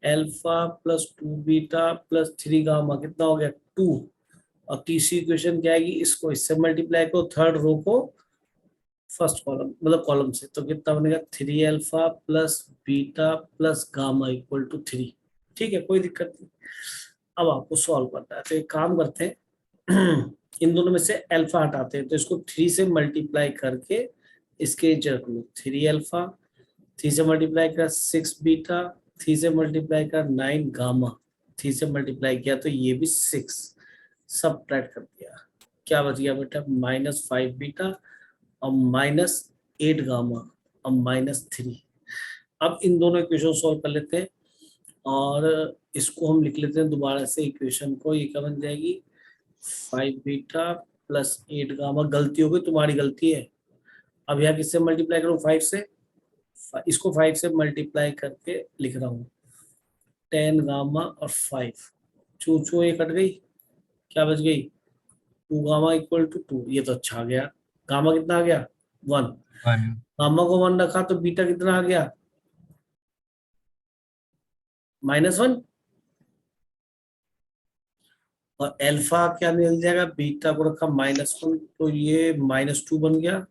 A: alpha plus 2 beta plus 3 gamma, कितना हो गया 2। और तीसरी इक्वेशन क्या आएगी, इसको इससे मल्टीप्लाई करो, थर्ड रो को फर्स्ट कॉलम मतलब कॉलम से, तो कितना बनेगा 3 alpha plus beta plus gamma equal to 3, ठीक है कोई दिक्कत नहीं। अब आपको सॉल्व करना है, तो एक काम करते हैं इन दोनों में से अल्फा हटाते हैं, तो इसको 3 से मल्टीप्लाई करके इसके रख लो, 3 अल्फा, 3 से मल्टीप्लाई कर 6 बीटा, 3 से मल्टीप्लाई कर 9 गामा, 3 से मल्टीप्लाई किया तो ये भी 6, सबट्रैक्ट कर दिया, क्या बच गया बेटा -5 बीटा और -8 गामा और -3। अब इन दोनों इक्वेशन सॉल्व कर लेते हैं, और इसको हम लिख लेते हैं दोबारा से इक्वेशन को, ये क्या बन जाएगी 5 बीटा प्लस 8 गामा, गलती हो गई तुम्हारी गलती है। अब यहाँ किससे मल्टीप्लाई करूँ, 5 से, इसको 5 से मल्टीप्लाई करके लिख रहा हूँ 10 गामा और 5, चू ये कट गई, क्या बच गई 2 गामा इक्वल टू 2, ये तो अच्छा आ गया, गामा कितना आ गया 1,
B: 1.
A: गामा को 1 रखा तो बीटा कितना आ गया -1, और अल्फा क्या मिल जाएगा, बीटा को रखा -1, तो ये -2 बन गया,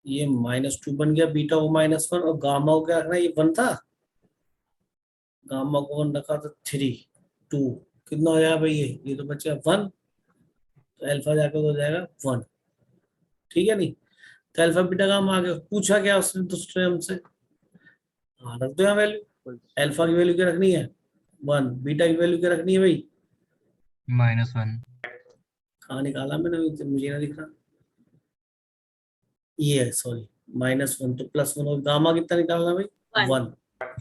A: ये -2 बन गया, बीटा को -1 और गामा को क्या रखना है, ये 1 था, गामा को 1 रखा तो 3 2 कितना हो जाएगा भाई, ये तो बचेगा 1, तो अल्फा जाकर हो जाएगा 1, ठीक है नहीं। तो अल्फा बीटा गामा आ गया, पूछा क्या उसने दूसरे हमसे, हाँ रख दो यहाँ वैल्यू, अल्फा की वैल्यू क्या रखनी है 1, बीटा की वैल्यू क्या रखनी है भाई,
B: -1।
A: कहाँ निकाला मैंने, मुझे ना दिख रहा, ये है सॉरी -1, तो +1 और गामा कितना निकालना भाई 1,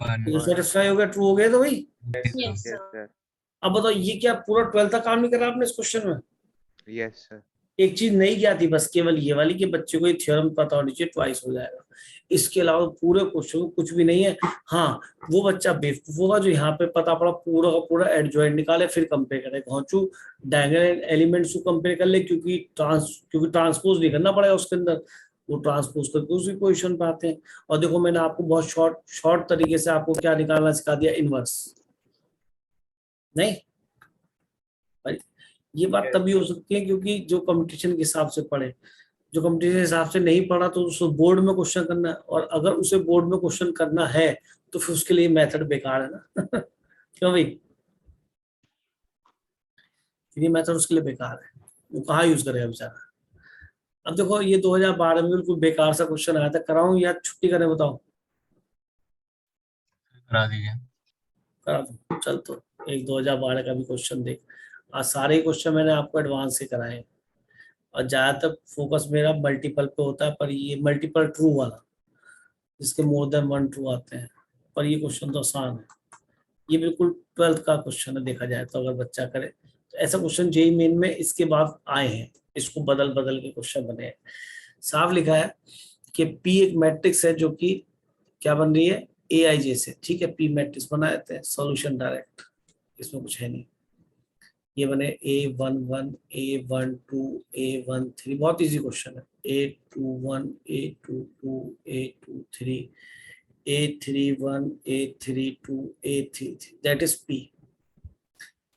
B: 1।
A: तो सेटिस्फाई हो गया, ट्रू हो गया तो भाई।
E: Yes,
I: Yes,
E: sir.
I: sir.
A: अब बताओ ये क्या पूरा 12th का काम नहीं करा आपने इस क्वेश्चन में,
I: Yes, sir.
A: एक चीज नहीं क्या थी बस, केवल ये वाली कि बच्चे को ये थ्योरम पता होनी चाहिए, ट्वाइस हो जाएगा, इसके अलावा पूरे क्वेश्चन में कुछ भी नहीं है। हाँ वो बच्चा बेवकूफ होगा जो यहाँ पे पता पड़ा पूरा का पूरा एडजॉइंट निकाले फिर कंपेयर करे, घोंचू डायगोनल एलिमेंट्स को कंपेयर कर ले, क्योंकि ट्रांसपोज नहीं करना पड़ेगा उसके अंदर, वो ट्रांसपोज करके उसी पोजिशन पे आते हैं। और देखो मैंने आपको बहुत शॉर्ट तरीके से आपको क्या निकालना सिखा दिया, इनवर्स। नहीं ये बात तभी हो सकती है क्योंकि जो कंपटीशन के हिसाब से पढ़े, जो कंपटीशन के हिसाब से नहीं पढ़ा तो उसको बोर्ड में क्वेश्चन करना है, और अगर उसे बोर्ड में क्वेश्चन करना है तो फिर उसके लिए मेथड बेकार है ना क्यों भाई, ये मेथड उसके लिए बेकार है, वो कहाँ यूज करेगा बेचारा। अब देखो ये 2012 में बिल्कुल बेकार सा क्वेश्चन आया था, कराऊं या छुट्टी करें बताओ,
B: करा दीजिए।
A: करा दो चल, तो एक 2012 का भी क्वेश्चन देख, आज सारे क्वेश्चन मैंने आपको एडवांस से कराए हैं, और ज्यादातर फोकस मेरा मल्टीपल पे होता है, पर ये मल्टीपल ट्रू वाला जिसके मोर देन 1 ट्रू आते हैं, पर ये क्वेश्चन तो आसान है, ये बिल्कुल 12th का क्वेश्चन है देखा जाए तो, अगर बच्चा करे तो ऐसा क्वेश्चन जेईई मेन में इसके बाद आए हैं, इसको बदल बदल के क्वेश्चन बने हैं। साफ लिखा है कि पी एक मैट्रिक्स है जो कि क्या बन रही है AIJ से, ठीक है, पी मैट्रिक्स बना देते हैं, सॉल्यूशन डायरेक्ट, इसमें कुछ है नहीं, ये बने A11 A12 A13, बहुत इजी क्वेश्चन है, A21 A22 A23 A31 A32 A33, that is P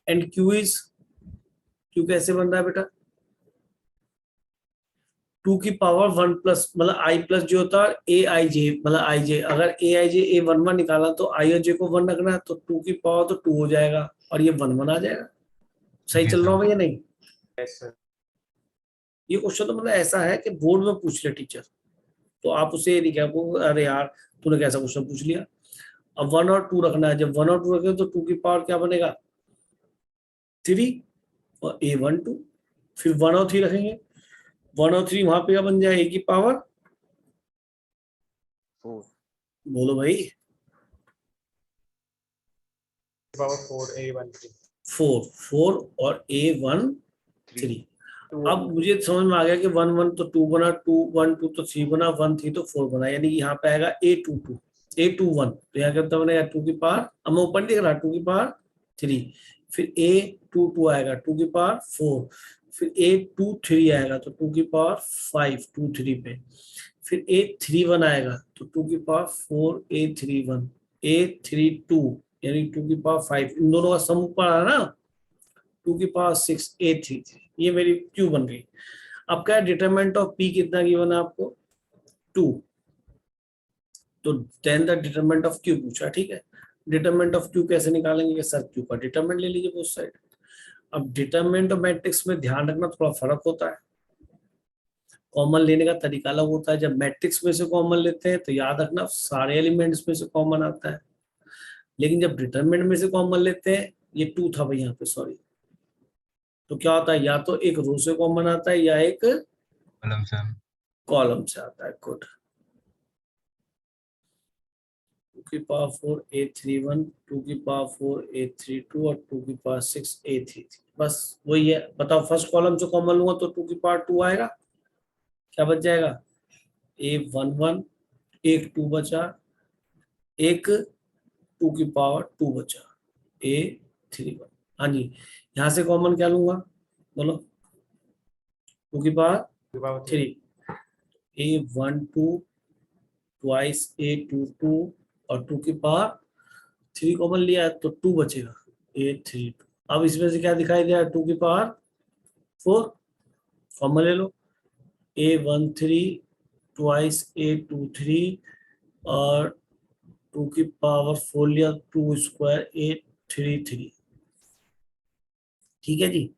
A: and Q is, Q कैसे बन रहा है बेटा, 2 की पावर 1 प्लस मतलब I प्लस जो होता है AIJ मतलब IJ, अगर AIJ A11 निकाला तो IJ को 1 रखना है, तो 2 की पावर तो 2 हो जाएगा और ये 1 आ जाएगा। सही चल रहा हूँ या नहीं,
H: Yes, sir.
A: ये क्वेश्चन तो मतलब ऐसा है कि बोर्ड में पूछ ले टीचर, तो आप उसे ये नहीं कह अरे यार तूने कैसा क्वेश्चन पूछ लिया। अब 1 और 2 रखना है, जब 1 और 2 रखे तो 2 की पावर क्या बनेगा 3 और A12, फिर 1 और 3 रखेंगे, 1 और 3 वहां पे क्या बन जाए, A की पावर
I: 4.
A: बोलो भाई
H: Power 4 A13.
A: 4 और A13।
H: 2
A: अब मुझे समझ में आ गया कि 1 1 तो 2 बना, 2 1 2 तो 3 बना, 1 3 तो 4 बना, यानी कि यहाँ पे आएगा A22 A21, तो यहाँ कितना बनेगा 2 की पावर, अब मैं ऊपर दिख रहा 2 की पावर 3, फिर A22 आएगा 2 की पावर 4, फिर A23 आएगा तो 2 की पावर 5 2 3 पे, फिर A31 आएगा तो 2 की पावर 4 A31 A32 यानी 2 की पावर 5, इन दोनों का सम ऊपर आ रहा ना 2 की पावर 6 A33, ये मेरी Q बन गई। अब क्या डिटरमिनेंट ऑफ P कितना गिवन है आपको 2, तो then the determinant of Q पूछा, ठीक है, डिटरमिनेंट ऑफ Q कैसे निकालेंगे सर, Q का डिटरमिनेंट ले लीजिए बोथ साइड। अब डिटरमिनेंट ऑफ मैट्रिक्स में ध्यान रखना थोड़ा फर्क होता है, कॉमन लेने का तरीका अलग होता है, जब मैट्रिक्स में से कॉमन लेते हैं तो याद रखना सारे एलिमेंट्स में से कॉमन आता है, लेकिन जब डिटरमिनेंट में से कॉमन लेते हैं, ये 2 था भाई यहाँ पे सॉरी, तो क्या होता है या तो एक रो से कॉमन आता है या एक
B: कॉलम से।
A: कॉलम से आता है। गुड, 2 की पावर 4 A31 2 की पावर 4 A32 और 2 की पावर 6 A33, बस वही है। बताओ फर्स्ट कॉलम से कॉमन लूंगा तो 2 की पावर 2 आएगा, क्या बच जाएगा A11, एक 2 बचा, एक 2 की पावर 2 बचा A31, हाँ जी, यहाँ से कॉमन क्या लूंगा बोलो 2 की पावर 3, A12 ट्वाइस A22 और 2 की पावर 3 कॉमन लिया तो 2 बचेगा A32। अब इसमें से क्या दिखाई दिया 2 की पावर 4 कॉमन ले लो, A13 ट्वाइस A23 और 2 की पावर 4 लिया 2 स्क्वायर A33। ठीक है जी।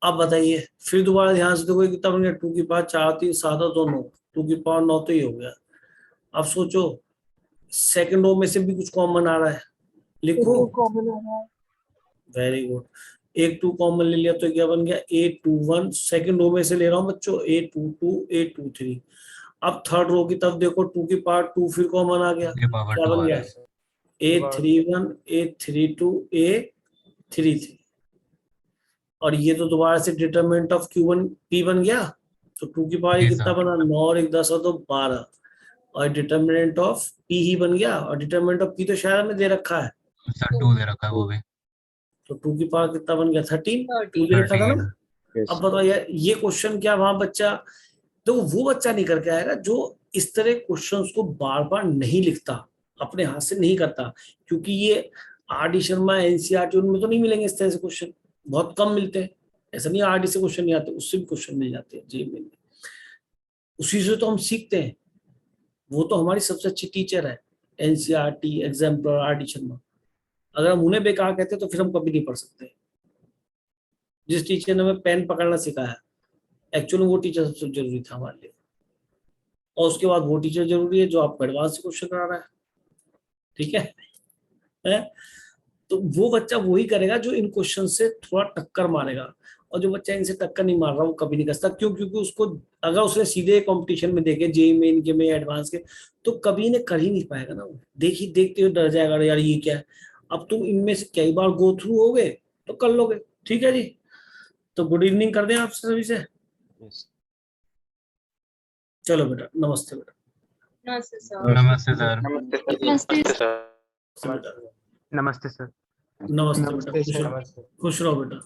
A: अब बताइए फिर दोबारा ध्यान से देखो कितना बन गया, 2 की पावर 4 3 7 और 2 9, 2 की पावर 9 तो ये हो गया। अब सोचो सेकंड रो में से भी कुछ कॉमन आ रहा है, लिखो। वेरी गुड, एक 2 कॉमन ले लिया तो क्या बन गया A21। सेकंड रो में से ले रहा हूँ बच्चों A22 A23। अब थर्ड रो की तरफ देखो, 2 की पावर 2 फिर कॉमन आ गया,
B: के पावर
A: क्या
B: 2
A: बन
B: आ
A: गया
B: रहा है।
A: A31 A32 A33। और ये तो दोबारा से डिटरमिनेंट ऑफ Q1 P बन गया, तो 2 की पावर
B: जी
A: कितना
B: सर।
A: बना 9 और 1 10 और 2 12, और डिटरमिनेंट ऑफ P ही बन गया, और डिटरमिनेंट ऑफ P तो शायद हमें दे रखा है,
B: सर 2 दे रखा है वो भी।
A: तो 2 की पावर कितना बन गया 13, 2 दे रखा था ना।
B: 13।
A: अब बताओ यार ये क्वेश्चन क्या वहां बच्चा, तो वो बच्चा नहीं करके आएगा जो इस तरह क्वेश्चंस को बार बार नहीं लिखता, अपने हाथ से नहीं करता, क्योंकि ये आर डी शर्मा एनसीईआरटी उनमें तो नहीं मिलेंगे इस तरह से क्वेश्चन, बहुत कम मिलते हैं। ऐसा नहीं आर डी से क्वेश्चन नहीं आते, उससे भी क्वेश्चन मिल जाते हैं जी में, उसी से तो हम सीखते हैं। वो तो हमारी सबसे अच्छी टीचर है, NCERT exemplar R D Sharma. अगर हम उन्हें बेकार कहते तो फिर हम कभी नहीं पढ़ सकते। जिस टीचर ने हमें पेन पकड़ना सिखाया, एक्चुअली वो टीचर सबसे जरूरी था हमारे लिए, और उसके बाद वो टीचर जरूरी है जो आपको एडवांस क्वेश्चन करा रहा है। ठीक है? तो वो बच्चा वही करेगा जो इन क्वेश्चन से थोड़ा टक्कर मारेगा, और जो बच्चा इनसे टक्कर नहीं मार रहा वो कभी नहीं कर सकता। क्यों? क्योंकि उसको अगर उसने सीधे कंपटीशन में देखे जेईई मेन के में एडवांस के, तो कभी ने कर ही नहीं पाएगा ना, वो देखी देखते हुए डर जाएगा, अरे यार ये क्या है। अब तुम इनमें से कई बार गो थ्रू हो गए तो कर लोगे। ठीक है जी, तो गुड इवनिंग कर दें आप सभी से। चलो बेटा, नमस्ते बेटा।
E: नमस्ते सर।
B: नमस्ते सर।
C: नमस्ते सर।
A: बेटा
D: नमस्ते सर।
A: नमस्ते बेटा,
H: नमस्ते सर।
A: खुश रहो बेटा।